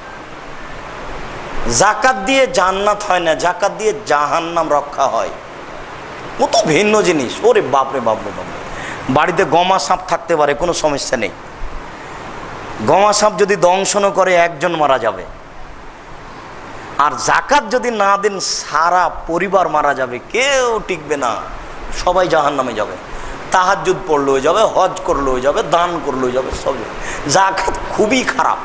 জাকাত দিয়ে জান্নাত হয় না, জাকাত দিয়ে জাহান্নাম রক্ষা হয়। কত ভিন্ন জিনিস। ওরে বাপরে বাপরে বাপরে। বাড়িতে গমা সাপ থাকতে পারে, কোনো সমস্যা নেই। গমা সাপ যদি দংশন করে একজন মারা যাবে। আর জাকাত যদি না দেন সারা পরিবার মারা যাবে, কেউ টিকবে না, সবাই জাহান্নামে যাবে। তাহাজ্জুদ পড়লেও যাবে, হজ করলেও যাবে, দান করলেও যাবে, সব। জাকাত খুবই খারাপ।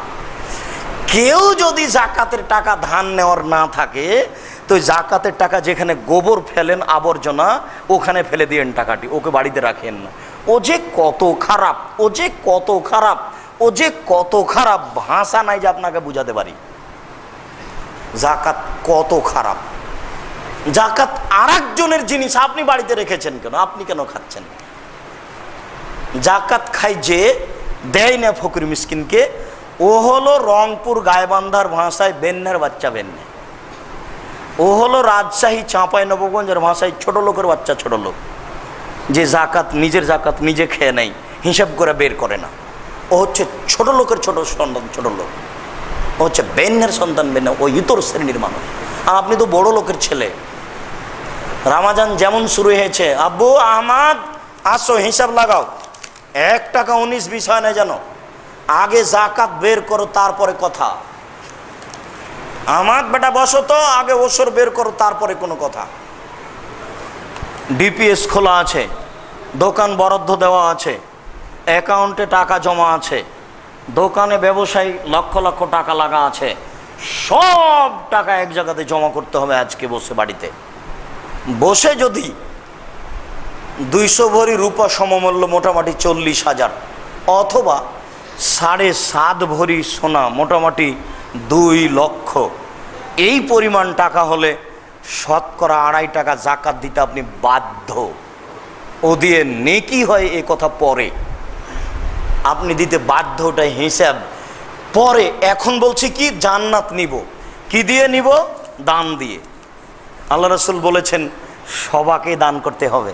কেউ যদি জাকাতের টাকা ধান নেওয়ার না থাকে, তো জাকাতের টাকা যেখানে গোবর ফেলেন, আবর্জনা, ওখানে ফেলে দিয়েন টাকাটি, ওকে বাড়িতে রাখেন না। ও যে কত খারাপ, ও যে কত খারাপ, ও যে কত খারাপ, ভাষা নাই যে আপনাকে বুঝাতে পারি। জাকাত কত খারাপ। জাকাত আর একজনের জিনিস, আপনি বাড়িতে রেখেছেন কেন? আপনি কেন খাচ্ছেন? জাকাত খাই যে, দেয় না ফকির মিসকিনকে, ও হলো রংপুর গাইবান্ধার ভাষায় বেন্নের বাচ্চা বেন্নে। ও হলো রাজশাহী চাঁপাই নবগঞ্জের ভাষায় ছোট লোকের বাচ্চা ছোট লোক, যে জাকাত নিজের জাকাত নিজে খেয়ে নেয়, হিসাব করে বের করে না। ও হচ্ছে ছোট লোকের ছোট সন্তান, ছোট লোক। ও হচ্ছে বেন্নের সন্তান, বেন্নে, ও ইতর শ্রেণীর মানুষ। আর আপনি তো বড় লোকের ছেলে। রামাজান যেমন শুরু হয়েছে, আব্বু আহমাদ আসো হিসাব লাগাও, 1 টাকা 19 বিষয় না জানো, আগে জাকাত বের করো তারপরে কথা। আমার বেটা বসো তো, আগে ওসর বের করো তারপরে কোনো কথা। ডিপিএস খোলা আছে, দোকান বরাদ্দ দেওয়া আছে, অ্যাকাউন্টে টাকা জমা আছে, দোকানে ব্যবসায়ী লক্ষ লক্ষ টাকা লাগা আছে, সব টাকা এক জায়গাতে জমা করতে হবে। আজকে বসে বাড়িতে বসে যদি 200 ভরি রূপা সমমূল্য মোটামুটি 40,000, অথবা 7.5 ভরি সোনা মোটামুটি 2 লক্ষ, এই পরিমাণ টাকা হলে শতকরা 2.5 টাকা জাকাত দিতে আপনি বাধ্য। ও দিয়ে নেকি হয় এ কথা পরে, আপনি দিতে বাধ্য, ওটাই হিসাব পরে। এখন বলছি কি, জান্নাত নিব কি দিয়ে নিব? দান দিয়ে। আল্লাহ রাসূল বলেছেন সবাকে দান করতে হবে।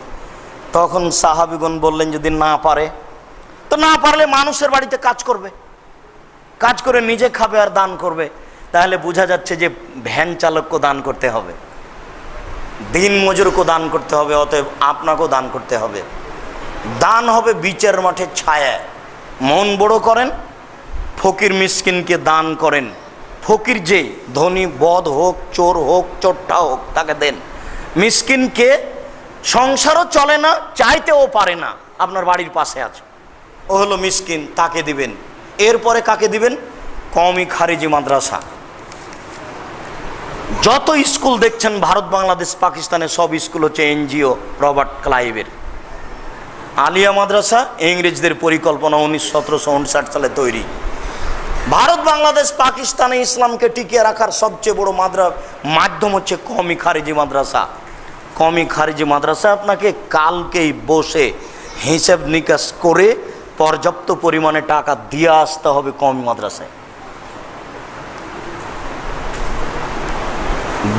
তখন সাহাবীগণ বললেন যদি না পারে, তো না পারলে মানুষের বাড়িতে কাজ করবে, কাজ করে নিজে খাবে আর দান করবে। তাহলে বোঝা যাচ্ছে যে ভ্যান চালককে দান করতে হবে, দিন মজুরকে দান করতে হবে, অতএব আপনাকেও দান করতে হবে। দান হবে বিচারের মাঠে ছায়া। মন বড় করেন, ফকির মিসকিনকে দান করেন। ফকির যে ধনী, বদ হোক, চোর হোক, চোরটা হোক, তাকে দেন। মিসকিনকে সংসারও চলে না, চাইতেও পারে না, আপনার বাড়ির পাশে আছে, ও হলো মিসকিন, তাকে দিবেন। এরপরে কাকে দিবেন? কওমি খারিজি মাদ্রাসা, যত স্কুল দেখছেন ভারত, বাংলাদেশ, পাকিস্তানে সব স্কুল হচ্ছে এনজিও রবার্ট ক্লাইভের। আলিয়া মাদ্রাসা ইংরেজদের পরিকল্পনা, 1759 সালে তৈরি। ভারত, বাংলাদেশ, পাকিস্তানে ইসলামকে টিকিয়ে রাখার সবচেয়ে বড় মাধ্যম হচ্ছে কওমি খারিজি মাদ্রাসা। কওমি খারিজি মাদ্রাসা আপনাকে কালকেই বসে হিসাব নিকাশ করে পর্যাপ্ত পরিমাণে টাকা দিয়ে আসতে হবে কওমি মাদ্রাসায়।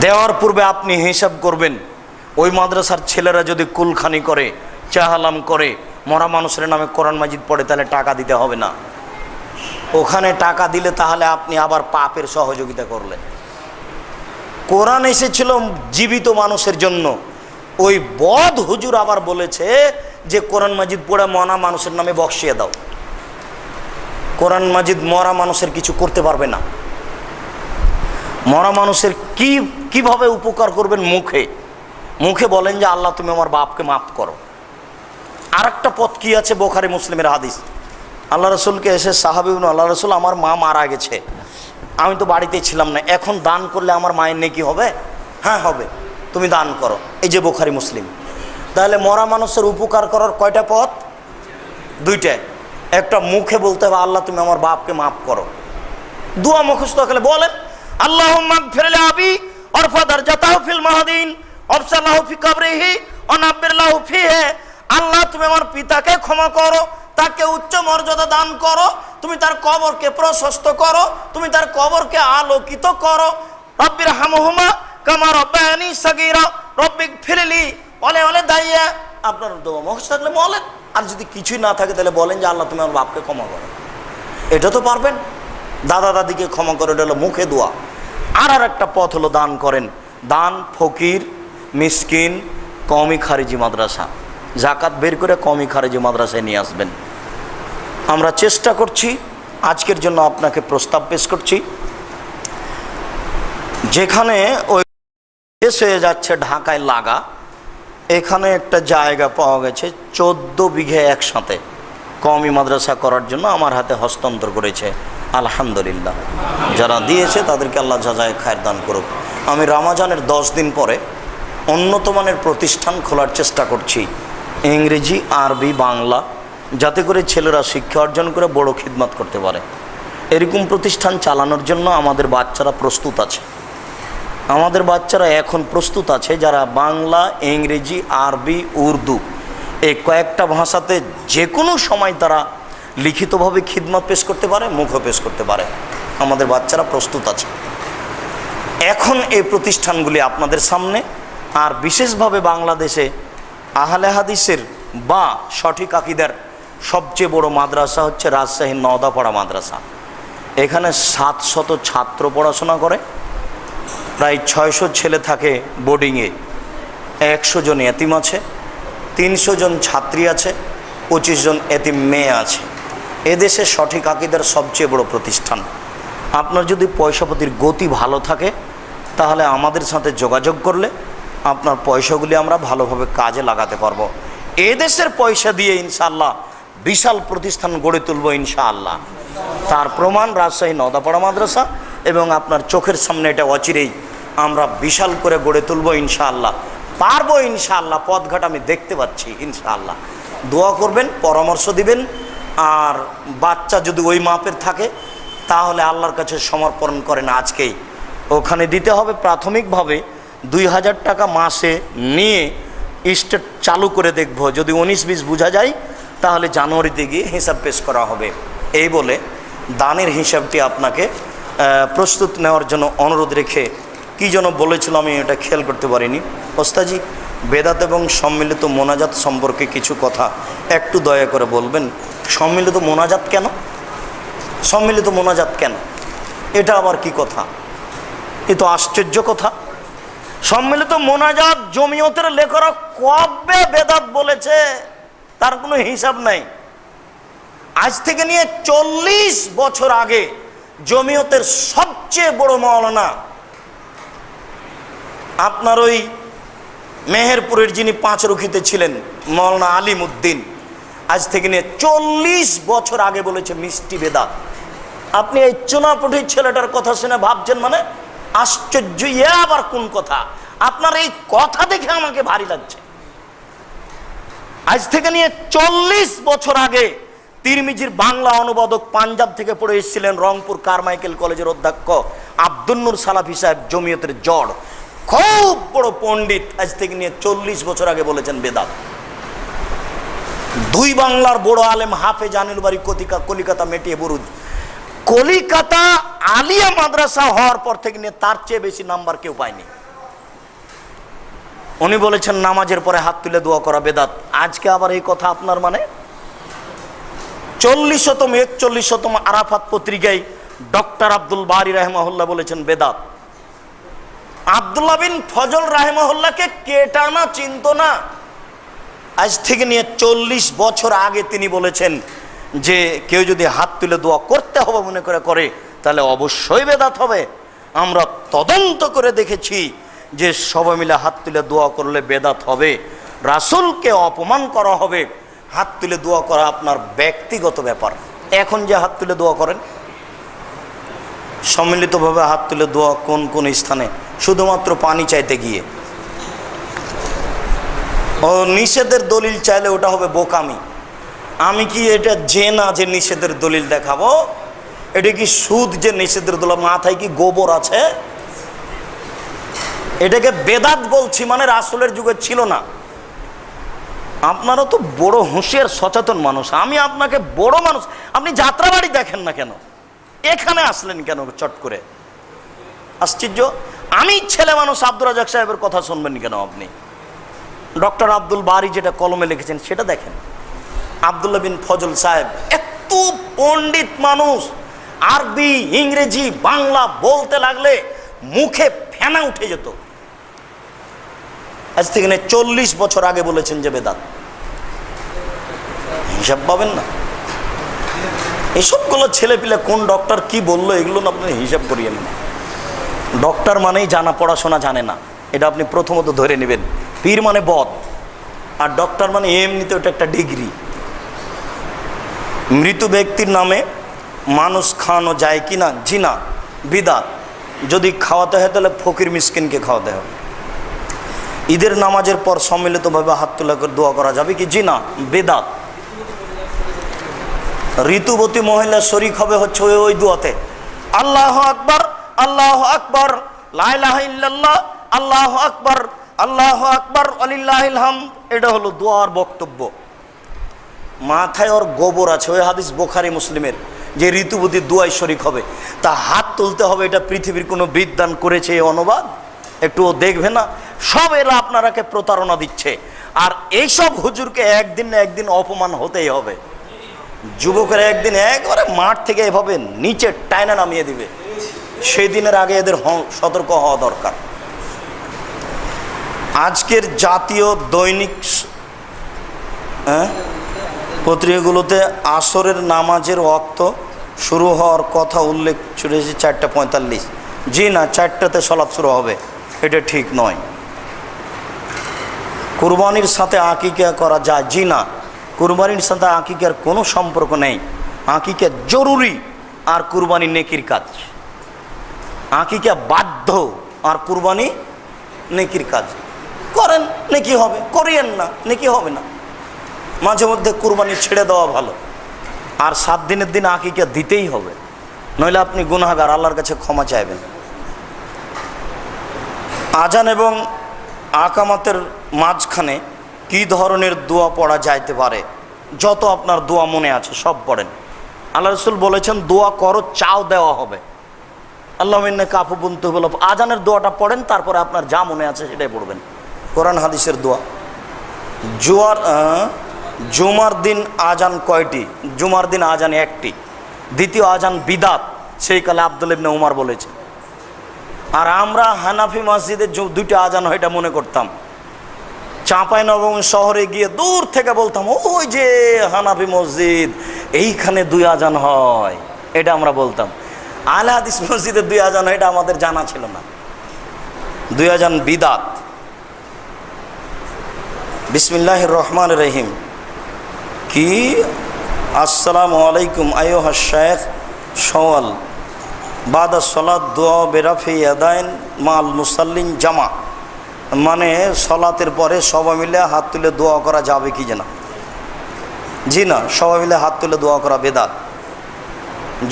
দেওয়ার পূর্বে আপনি হিসাব করবেন, ওই মাদ্রাসার ছেলেরা যদি কুলখানি করে, চাহালাম করে, মরা মানুষের নামে কোরআন মাজিদ পড়ে, তাহলে টাকা দিতে হবে না। ওখানে টাকা দিলে তাহলে আপনি আবার পাপের সহযোগিতা করলেন। কোরআন এসেছিল জীবিত মানুষের জন্য, ওই বদ হুজুর আবার বলেছে যে কোরআন মাজিদ পড়ে মরা মানুষের নামে বক্সিয়ে দাও। কোরআন মাজিদ মরা মানুষের কিছু করতে পারবে না। মরা মানুষের কিভাবে উপকার করবেন? মুখে বলেন যে আল্লাহ তুমি আমার বাপকে মাফ করো। আর একটা পথ কি আছে? বুখারী মুসলিমের হাদিস। আল্লাহ রসুলকে এসে সাহাবী বলেন, আল্লাহ রসুল আমার মা মারা গেছে, আমি তো বাড়িতে ছিলাম না, এখন দান করলে আমার মায়ের নেকি হবে? হ্যাঁ হবে, তুমি দান করো। এই যে বুখারী মুসলিম। তাহলে মরা মানুষের উপকার করার কয়টা পথ? দুইটা। একটা মুখে বলতে হবে আল্লাহ তুমি আমার বাপকে মাফ করো, দোয়া মুখস্থ করে বলেন আল্লাহুম্মা গফির লি আবি ওয়ারফা দারজাতাহু ফিল মাহদিন ওয়াবসালাহু ফি কবরিহি ওয়া নাব্বির লাহু ফিহি। আল্লাহ তুমি আমার পিতাকে ক্ষমা করো, তাকে উচ্চ মর্যাদা দান করো, তুমি তার কবরকে প্রশস্ত করো, তুমি তার কবরকে আলোকিত করো। রব্বির হামহুমা কামা রব্বায়ানি সাগীরা রব্বিক ফিরলি ওয়ালে ওয়ালে দাইয়া। আপনার দোয়া মুখস্থ থাকলে বলেন, আর যদি কিছুই না থাকে তাহলে বলেন যে আল্লাহ তুমি আমার বাপকে ক্ষমা করো। এটা তো পারবেন। দাদা দাদিকে ক্ষমা করে, এটা হলো মুখে দোয়া। আর একটা পথ হলো দান করেন। দান ফকির, মিসকিন, কওমি খারিজি মাদ্রাসা, জাকাত বের করে কওমি খারিজি মাদ্রাসায় নিয়ে আসবেন। আমরা চেষ্টা করছি। আজকের জন্য আপনাকে প্রস্তাব পেশ করছি, যেখানে ওই শেষ হয়ে যাচ্ছে ঢাকায় লাগা, এখানে একটা জায়গা পাওয়া গেছে 14 বিঘে একসাথে কওমি মাদ্রাসা করার জন্য আমার হাতে হস্তান্তর করেছে। আলহামদুলিল্লাহ, যারা দিয়েছে তাদেরকে আল্লাহ জাযায়ে খায়ের দান করুক। আমি রমজানের 10 দিন পরে উন্নত মানের প্রতিষ্ঠান খোলার চেষ্টা করছি, ইংরেজি, আরবি, বাংলা, যাতে করে ছেলেরা শিক্ষা অর্জন করে বড় খিদমত করতে পারে। এরকম প্রতিষ্ঠান চালানোর জন্য আমাদের বাচ্চারা প্রস্তুত আছে। আমাদের বাচ্চারা এখন প্রস্তুত আছে, যারা বাংলা, ইংরেজি, আরবি, উর্দু এই কয়েকটা ভাষাতে যে কোনো সময় তারা লিখিতভাবে খিদমত পেশ করতে পারে, মুখে পেশ করতে পারে। আমাদের বাচ্চারা প্রস্তুত আছে। এখন এই প্রতিষ্ঠানগুলি আপনাদের সামনে। আর বিশেষভাবে বাংলাদেশে আহলে হাদিসের বা সঠিক আকীদার সবচেয়ে বড় মাদ্রাসা হচ্ছে রাজশাহীর নওদাপাড়া মাদ্রাসা। এখানে 700 ছাত্র পড়াশোনা করে, প্রায় 600 ছেলে থাকে বোর্ডিংয়ে, 100 জন এতিম আছে, 300 জন ছাত্রী আছে, 25 জন এতিম মেয়ে আছে। এদেশে সঠিক আকীদার সবচেয়ে বড় প্রতিষ্ঠান। আপনার যদি পয়সাপাতির গতি ভালো থাকে তাহলে আমাদের সাথে যোগাযোগ করলে আপনার পয়সাগুলি আমরা ভালোভাবে কাজে লাগাতে পারবো। এদেশের পয়সা দিয়ে ইনশাআল্লাহ বিশাল প্রতিষ্ঠান গড়ে তুলব ইনশাআল্লাহ। তার প্রমাণ রাজশাহী নওদাপাড়া মাদ্রাসা, এবং আপনার চোখের সামনে এটা অচিরেই আমরা বিশাল করে গড়ে তুলব ইনশাআল্লাহ। পারবো ইনশাআল্লাহ, পথঘাট আমি দেখতে পাচ্ছি ইনশাআল্লাহ। দোয়া করবেন, পরামর্শ দিবেন। আর বাচ্চা যদি ওই মাপের থাকে তাহলে আল্লাহর কাছে সমর্পণ করেন আজকেই। ওখানে দিতে হবে প্রাথমিকভাবে 2000 টাকা মাসে নিয়ে স্টেট চালু করে দেখব। যদি 19-20 বোঝা যায় তাহলে জানুয়ারিতে গিয়ে হিসাব পেশ করা হবে। এই বলে দানের হিসাবটি আপনাকে প্রস্তুত নেওয়ার জন্য অনুরোধ রেখে, কি যেন বলেছিল আমি এটা খেয়াল করতে পারিনি। ওস্তাজি, বেদাত এবং সম্মিলিত মোনাজাত সম্পর্কে কিছু কথা একটু দয়া করে বলবেন। সম্মিলিত মোনাজাত কেন? সম্মিলিত মোনাজাত কেন? এটা আবার কি কথা? এ তো আশ্চর্য কথা। সম্মিলিত মোনাজাত জমিয়তের লেখকরা কবে বেদাত বলেছে তার কোনো হিসাব নাই। আজ থেকে নিয়ে 40 বছর আগে জমিয়তের সবচেয়ে বড় মাওলানা, আপনার ওই মেহেরপুরের যিনি 5 রুখিতে ছিলেন মাওলানা আলিম উদ্দিন, আজ থেকে নিয়ে 40 বছর আগে বলেছে মিষ্টি বেদাত। আপনি এই চুনাপুটির ছেলেটার কথা শুনে ভাবছেন মানে আশ্চর্য, এ আবার কোন কথা? আপনার এই কথা দেখে আমাকে ভারী লাগছে। আজ থেকে নিয়ে 40 বছর আগে তিরমিজির বাংলা অনুবাদক পাঞ্জাব থেকে পড়ে এসেছিলেন রংপুর কারমাইকেল কলেজের অধ্যক্ষ আব্দুল নূর সালাফি সাহেব, জমিয়তের জড়, খুব বড় পণ্ডিত। আজ থেকে নিয়ে 40 বছর আগে বলেছেন বেদাত। দুই বাংলার বড় আলেম হাফেজ আনিল বাড়ি কলিকাতা মেটিয়ে বুরুজ, কলিকাতা আলিয়া মাদ্রাসা হওয়ার পর থেকে নিয়ে তার চেয়ে বেশি নাম্বার কেউ পায়নি। উনি বলেছেন নামাজের পরে হাত তুলে দোয়া করা বেদাত। আজকে আবার এই কথা আপনার মানে? 40তম 41তম আরাফাত পত্রিকায় ডক্টর আব্দুল বারি রাহিমাহুল্লাহ বলেছেন বেদাত। আব্দুল্লাহ বিন ফজল রাহিমাহুল্লাহকে কেটা না চিনত না। আজ থেকে নিয়ে 40 বছর আগে তিনি বলেছেন যে কেউ যদি হাত তুলে দোয়া করতে হবে মনে করে তাহলে অবশ্যই বেদাত হবে। আমরা তদন্ত করে দেখেছি যে সবাই মিলে হাত তুলে দোয়া করলে বেদাত হবে, রাসূলকে অপমান করা হবে। হাত তুলে দোয়া করা আপনার ব্যক্তিগত ব্যাপার। এখন যে হাত তুলে দোয়া করেন, সম্মিলিতভাবে হাত তুলে দোয়া কোন কোন স্থানে? শুধুমাত্র পানি চাইতে গিয়ে। ও নিষেধের দলিল চাইলে ওটা হবে বোকামি। আমি কি এটা না যে নিষেধের দলিল দেখাবো? এটা কি সুদ যে নিষেধের দলিল? মাথায় কি গোবর আছে? এটাকে বেদাত বলছি মানে রাসূলের যুগে ছিল না। আপনারা তো বড় হুঁশিয়ার সচেতন মানুষ, আমি আপনাকে বড় মানুষ, আপনি যাত্রাবাড়ি দেখেন না কেন? এখানে আসলেন কেন চট করে? আশ্চর্য। আমি ছেলে মানুষ, আব্দুর রাজ্জাক সাহেবের কথা শুনবেন কেন আপনি? ডক্টর আব্দুল বারি যেটা কলমে লিখেছেন সেটা দেখেন। আব্দুল্লাহ বিন ফজল সাহেব এত পণ্ডিত মানুষ, আরবি ইংরেজি বাংলা বলতে লাগলে মুখে ফেনা উঠে যেত। আজ থেকে 40 বছর আগে বলেছেন যে বেদাত। হিসাব পাবেন না। এসবগুলো ছেলে পিলে কোন ডক্টর কি বললো এগুলো আপনি হিসাব করিয়ে নেন। ডক্টর মানেই জানা পড়াশোনা জানে না, এটা আপনি প্রথমত ধরে নেবেন। পীর মানে বদ, আর ডক্টর মানে এমনিতে ওটা একটা ডিগ্রি। মৃত ব্যক্তির নামে মানুষ খাওয়ানো যায় কি না? জি না, বিদাত। যদি খাওয়াতে হয় তাহলে ফকির মিসকিনকে খাওয়াতে হবে। ঈদের নামাজের পর সম্মিলিতভাবে হাত তোলা করে দোয়া করা যাবে কি? জি না, বেদাত। ঋতুবতী মহিলা শরীক হবে হচ্ছে ওই দোয়াতে, আল্লাহু আকবার আল্লাহু আকবার লা ইলাহা ইল্লাল্লাহ আল্লাহু আকবার আল্লাহু আকবার ওয়ালিল্লাহিল হামদ। এটা হলো দোয়ার বক্তব্য। মাথায় ওর গোবর আছে, ওই হাদিস বুখারী মুসলিমের, যে ঋতুবতী দোয়ায় শরীক হবে তা হাত তুলতে হবে। এটা পৃথিবীর কোনো বিদ্বান করেছে এই অনুবাদ? একটুও দেখবে না? সব এরা আপনারাকে প্রতারণা দিচ্ছে। আর এইসব হুজুরকে একদিন না একদিন অপমান হতেই হবে। যুবকেরা একদিন একবারে মাঠ থেকে এভাবে নিচে টাইনা নামিয়ে দিবে। সেই দিনের আগে এদের সতর্ক হওয়া দরকার। আজকের জাতীয় দৈনিক পত্রিকাগুলোতে আসরের নামাজের ওয়াক্ত শুরু হওয়ার কথা উল্লেখ করেছে 4:45। জি না, 4টাতে সালাত শুরু হবে, এটা ঠিক নয়। কুরবানির সাথে আকিকা করা যায়? জি না, কুরবানির সাথে আকিকার কোনো সম্পর্ক নেই। আকিকা জরুরি আর কুরবানি নেকির কাজ। আকিকা বাধ্য আর কুরবানি নেকির কাজ। করেন নেকি হবে, করিয়েন না নেকি হবে না। মাঝে মধ্যে কুরবানি ছেড়ে দেওয়া ভালো। আর 7 দিনের দিন আকিকা দিতেই হবে, নইলে আপনি গুনাহগার, আল্লাহর কাছে ক্ষমা চাইবেন। আজান এবং আকামাতের মাঝখানে কি ধরনের দোয়া পড়া যাইতে পারে? যত আপনার দোয়া মনে আছে সব পড়েন। আল্লাহ রাসূল বলেছেন দোয়া করো, চাও দেওয়া হবে। আল্লাহুম্মা ইন্নাকা আফুবুন তুহিব্বুল আফwa। আজানের দোয়াটা পড়েন, তারপরে আপনার যা মনে আছে সেটাই পড়বেন। কোরআন হাদিসের দোয়া। জুমার দিন আজান কয়টি? জুমার দিন আজান একটি। দ্বিতীয় আজান বিদাত, সেই কালে আব্দুল্লাহ ইবনে উমর বলেছেন। আর আমরা হানাফি মসজিদে 2টা আজান হয় এটা মনে করতাম। চাঁপাইনবাবগঞ্জ শহরে গিয়ে দূর থেকে বলতাম, ওই যে হানাফি মসজিদ, এইখানে 2 আজান হয়, এটা আমরা বলতাম। আহলে হাদিস মসজিদে 2 আজান হয় এটা আমাদের জানা ছিল না। 2 আজান বিদাত। বিসমিল্লাহির রহমানির রহিম। কি? আসসালামু আলাইকুম আইয়ুহা শাইখ সওয়াল। বাদা সলাত দোয়া বেরাফি আদাইন মাল মুসাল্লিন জামা, মানে সলাতের পরে সবাই মিলে হাত তুলে দোয়া করা যাবে কি জানা? জি না, সবাই মিলে হাত তুলে দোয়া করা বেদাত।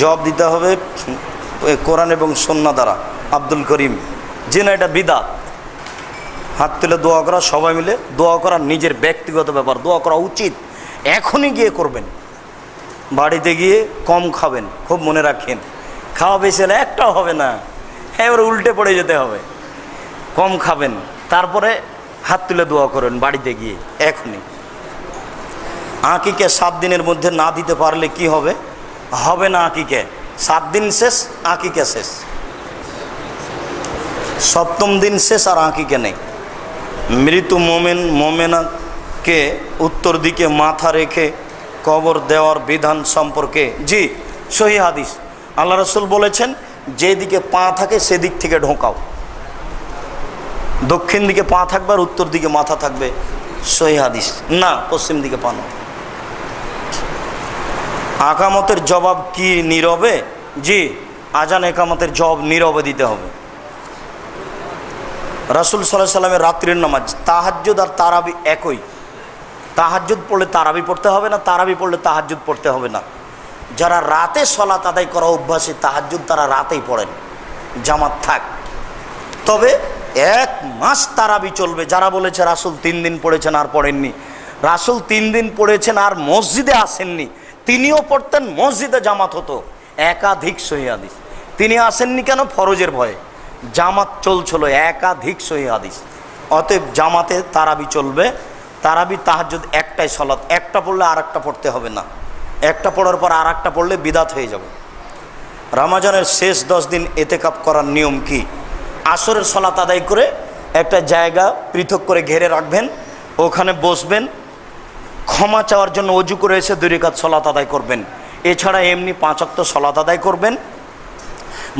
জবাব দিতে হবে কোরআন এবং সুন্নাহ দ্বারা। আব্দুল করিম, জি না, এটা বিদাত। হাত তুলে দোয়া করা, সবাই মিলে দোয়া করা নিজের ব্যক্তিগত ব্যাপার, দোয়া করা উচিত, এখনই গিয়ে করবেন। বাড়িতে গিয়ে কম খাবেন, খুব মনে রাখেন, খাওয়া বেশি হলে একটাও হবে না, এবার উল্টে পড়ে যেতে হবে। কম খাবেন, তারপরে হাত তুলে দোয়া করবেন বাড়িতে গিয়ে এখনই। আকিকে 7 দিনের মধ্যে না দিতে পারলে কি হবে? হবে না আকিকে, 7 দিন শেষ, আকিকে শেষ, 7ম দিন শেষ, আর আকিকে নেই। মৃত মোমেন মোমেনাকে উত্তর দিকে মাথা রেখে কবর দেওয়ার বিধান সম্পর্কে, জি সহিহ হাদিস। আল্লাহ রাসূল বলেছেন, যেদিকে পা থাকে সেদিক থেকে ঢোকাও, দক্ষিণ দিকে পা থাকবে আর উত্তর দিকে মাথা থাকবে, সহিহ হাদিস। না, পশ্চিম দিকে পা না। আকামতের জবাব কি নীরবে? জি, আজান একামতের জবাব নীরবে দিতে হবে। রাসূল সাল্লাল্লাহু আলাইহি সাল্লামের রাত্রির নামাজ, তাহাজ্জুদ আর তারাবি একই। তাহাজ্জুদ পড়লে তারাবি পড়তে হবে না, তারাবি পড়লে তাহাজ্জুদ পড়তে হবে না। যারা রাতে সলাত আদায় করা অভ্যাসী, তাহাজ্জুদ তারা রাতেই পড়েন, জামাত থাক। তবে 1 মাস তারাবি চলবে। যারা বলেছে রাসূল 3 দিন পড়েছেন আর পড়েননি, রাসূল 3 দিন পড়েছেন আর মসজিদে আসেননি, তিনিও পড়তেন, মসজিদে জামাত হতো, একাধিক সহিহ হাদিস। তিনি আসেননি কেন? ফরজের ভয়ে। জামাত চলছিল, একাধিক সহিহ হাদিস। অতএব জামাতে তারাবি চলবে। তারাবি তাহাজ্জুদ একটাই সলাত, একটা পড়লে আর একটা পড়তে হবে না, একটা পড়ার পর আর একটা পড়লে বিদাত হয়ে যাবে। রমজানের শেষ 10 দিন এতেকাফ করার নিয়ম কি? আসরের সলাত আদায় করে একটা জায়গা পৃথক করে ঘেরে রাখবেন, ওখানে বসবেন, ক্ষমা চাওয়ার জন্য অজু করে এসে 2 রাকাত সলাত আদায় করবেন। এছাড়া এমনি 5 ওয়াক্ত সলাত আদায় করবেন,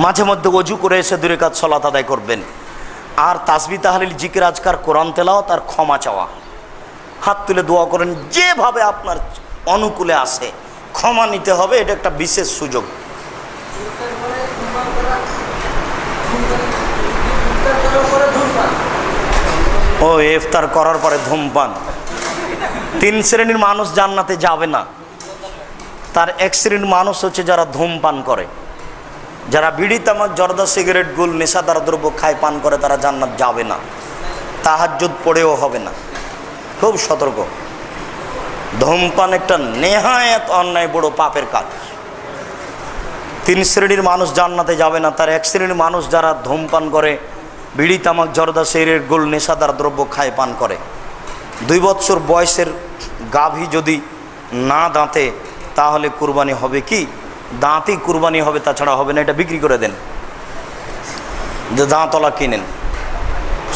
মাঝে মধ্যে অজু করে এসে 2 রাকাত সলাত আদায় করবেন। আর তাসবিহ তাহলিল জিকির আজকার কোরআন তেলাওয়াত আর ক্ষমা চাওয়া, হাত তুলে দোয়া করেন, যেভাবে আপনার অনুকূলে আসে ক্ষমা নিতে হবে, এটা একটা বিশেষ সুযোগ। ও ইফতার করার পরে ধূমপান, 3 শ্রেণীর মানুষ জান্নাতে যাবে না। তার 1 শ্রেণীর মানুষ হচ্ছে যারা ধূমপান করে, যারা বিড়ি তামাক জর্দা সিগারেট গুল নেশাদার দ্রব্য খায় পান করে, তারা জান্নাত যাবে না, তাহাজ্জুদ পড়েও হবে না। খুব সতর্ক। ধূমপান একটা নেহায়েত অন্যায়, বড় পাপের কাজ। 3 শ্রেণীর মানুষ জান্নাতে যাবে না। তার 1 শ্রেণীর মানুষ যারা ধূমপান করে, বিড়ি তামাক জর্দা সিগারেট গুল নেশাদার দ্রব্য খায় পান করে। 2 বছর বয়সের গাভী যদি না দাঁতে তাহলে কুরবানি হবে কি? দাঁতই কুরবানি হবে, তাছাড়া হবে না। এটা বিক্রি করে দেন, যে দাঁতলা কিনেন।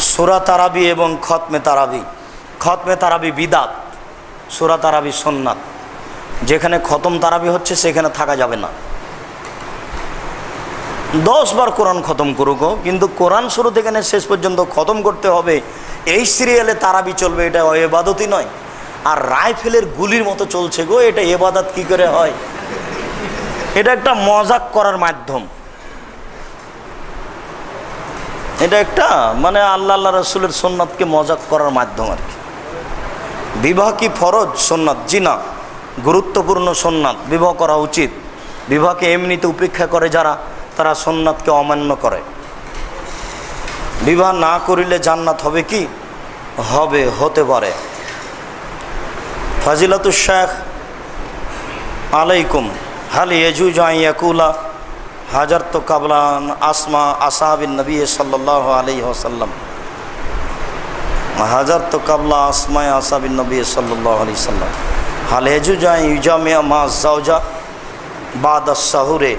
সূরা তারাবি এবং খতমে তারাবি। খতমে তারাবি বিদাত, সূরা তারাবি সুন্নাত। যেখানে খতম তারাবি হচ্ছে সেখানে থাকা যাবে না। 10 বার কোরআন খতম করুক, কিন্তু কোরআন শুরু থেকে শেষ পর্যন্ত খতম করতে হবে, এই সিরিয়ালে তারাবি চলবে, এটা ইবাদতই নয়। আর রাইফেলের গুলির মতো চলছে গো, এটা ইবাদত কি করে হয়? এটা একটা মজাক করার মাধ্যম, এটা একটা মানে আল্লাহ রাসূলের সুন্নাতকে মজাক করার মাধ্যম আর কি। বিবাহ কি ফরজ সুন্নাত? জি না, গুরুত্বপূর্ণ সুন্নাত, বিবাহ করা উচিত। বিবাহকে এমনিতে উপেক্ষা করে যারা, তারা সুন্নাতকে অমান্য করে। বিবাহ না করিলে জান্নাত হবে কি? হবে, হতে পারে। ফাজিলাতুশ শাইখ আলাইকুম হাল ইয়াজুজু আন ইয়াকুলা হাজারতু কাবলা আসমা আসহাবিন নবী সাল্লাল্লাহু আলাইহি ওয়াসাল্লাম, হাজারতু কাবলা আসমা আসহাবিন নবী সাল্লাল্লাহু আলাইহি ওয়াসাল্লাম, হাল ইয়াজুজু আন ইউজামিয়া মা যাওজা বাদা সাহুরে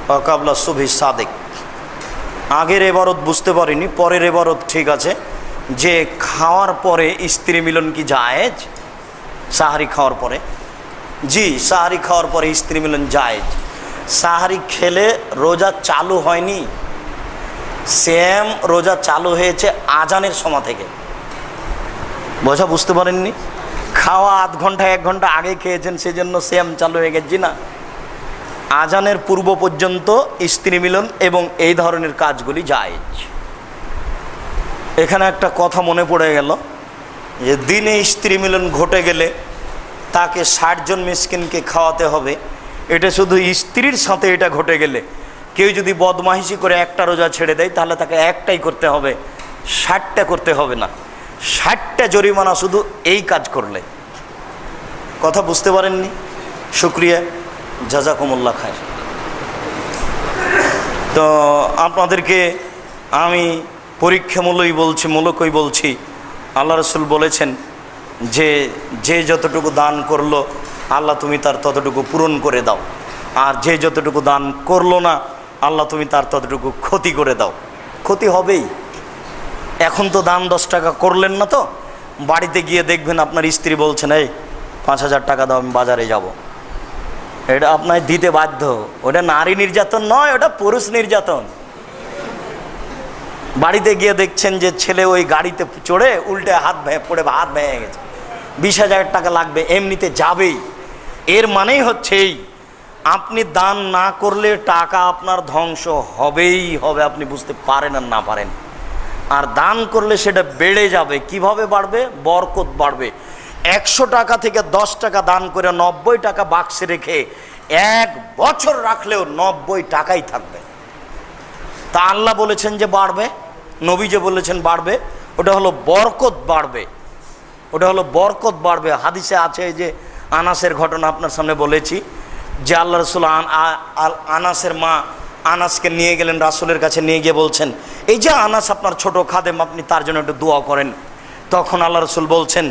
ওয়া কাবলা সুবহি সাদিক। আগের ইবারত বুঝতে পারিনি, পরের ইবারত ঠিক আছে, যে খাওয়ার পরে স্ত্রী মিলন কি জায়েজ? সাহারি খাওয়ার পরে, জি সাহারি খাওয়ার পরে স্ত্রী মিলন জায়েজ। সাহারি খেলে রোজা চালু হয়নি, সেম রোজা চালু হয়েছে আজানের সময় থেকে। বোঝা বুঝতে পারেননি? খাওয়া আধ ঘন্টা 1 ঘন্টা আগে খেয়েছেন, সেজন্য সেম চালু হয়ে গেছে। জি না, আজানের পূর্ব পর্যন্ত স্ত্রী মিলন এবং এই ধরনের কাজগুলি জায়েজ। এখানে একটা কথা মনে পড়ে গেল যে দিনে স্ত্রী মিলন ঘটে গেলে তাকে 60 জন মিসকিনকে খাওয়াতে হবে। এটা শুধু স্ত্রীর সাথে এটা ঘটে গেলে, কেউ যদি বদমাইশি করে একটা রোজা ছেড়ে দেয় তাহলে তাকে একটাই করতে হবে, 60টা করতে হবে না। 60টা জরিমানা শুধু এই কাজ করলে। কথা বুঝতে পারেননি? শুক্রিয়া, জাযাকুমুল্লাহ খায়র। তো আপনাদেরকে আমি পরীক্ষামূলকই বলছি, আল্লাহ রসুল বলেছেন যে যে যতটুকু দান করলো আল্লাহ তুমি তার ততটুকু পূরণ করে দাও, আর যে যতটুকু দান করলো না আল্লাহ তুমি তার ততটুকু ক্ষতি করে দাও। ক্ষতি হবেই। এখন তো দান 10 টাকা করলেন না, তো বাড়িতে গিয়ে দেখবেন আপনার স্ত্রী বলছেন এই 5000 টাকা দাও, আমি বাজারে যাব। এটা আপনার দিতে বাধ্য। ওটা নারী নির্যাতন নয়, ওটা পুরুষ নির্যাতন। বাড়িতে গিয়ে দেখছেন যে ছেলে ওই গাড়িতে চড়ে উল্টে হাত ভেঙে গেছে, 20,000 টাকা লাগবে, এমনিতে যাবেই। এর মানেই হচ্ছে এই, আপনি দান না করলে টাকা আপনার ধ্বংস হবেই হবে, আপনি বুঝতে পারেন আর না পারেন। আর দান করলে সেটা বেড়ে যাবে। কিভাবে বাড়বে? বরকত বাড়বে। 100 টাকা থেকে 10 টাকা দান করে 90 টাকা বাক্সে রেখে 1 বছর রাখলেও 90 টাকাই থাকবে। তা আল্লাহ বলেছেন যে বাড়বে, নবী যে বলেছেন বাড়বে, ওটা হলো বরকত বাড়বে, ওটা হলো বরকত বাড়বে। হাদিসে আছে যে আনাসের ঘটনা আপনার সামনে বলেছি, যে আল্লাহ রসুল আনাসের মা আনাসকে নিয়ে গেলেন রাসূলের কাছে, নিয়ে গিয়ে বলছেন এই যে আনাস আপনার ছোট খাদেম, আপনি তার জন্য একটু দোয়া করেন। তখন আল্লাহ রসুল বলছেন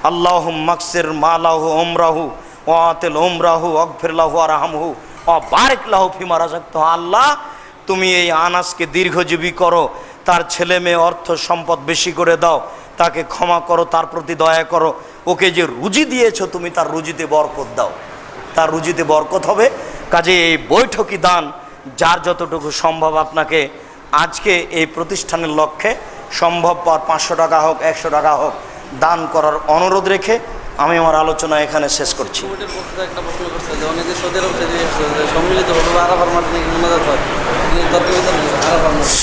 আল্লাহুম্মা মাকসির মালাহু উমরাহু ওয়া আতিল উমরাহু ওয়াগফির লাহু ওয়ারহামহু ওয়া বারিক লাহু ফিমা রাযাকতাহু। আল্লাহ তুমি এই আনাসকে দীর্ঘজীবী করো, তার ছেলে মেয়ে অর্থ সম্পদ বেশি করে দাও, তাকে ক্ষমা করো, তার প্রতি দয়া করো, ওকে যে রুজি দিয়েছো তুমি তার রুজিতে বরকত দাও, তার রুজিতে বরকত হবে। কাজে এই বৈঠকি দান যার যতটুকু সম্ভব আপনাকে আজকে এই প্রতিষ্ঠানের লক্ষ্যে সম্ভব পর 500 টাকা হোক 100 টাকা হোক দান করার অনুরোধ রেখে আমি আমার আলোচনা এখানে শেষ করছি।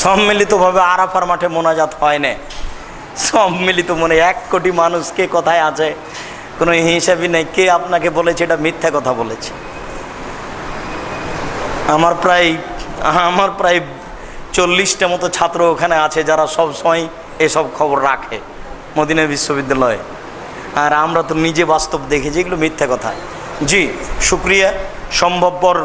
সম্মিলিতভাবে আরাফার মাঠে মোনাজাত হয় না। সম্মিলিত মনে 1 কোটি মানুষ, কে কোথায় আছে কোনো হিসাবই নেই। কে আপনাকে বলেছে এটা মিথ্যা কথা বলেছে? আমার প্রায় 40টা মতো ছাত্র ওখানে আছে যারা সব সময় এসব খবর রাখে মদিনা বিশ্ববিদ্যালয়ে, আর আমরা তো নিজে বাস্তব দেখেছি, এগুলো মিথ্যা কথা। জি শুক্রিয়া। সম্ভবপর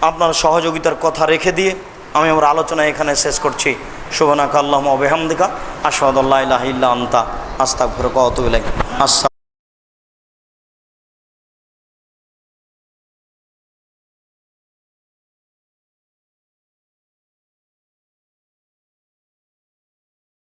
আপনার সহযোগিতার কথা রেখে দিয়ে আমি আমার আলোচনা এখানে শেষ করছি। সুবহানাকা আল্লাহুম্মা ওয়া বিহামদিকা আশহাদু আল্লা ইলাহা ইল্লা আনতা আস্তাগফিরুকা ওয়া আতুবু ইলাইক।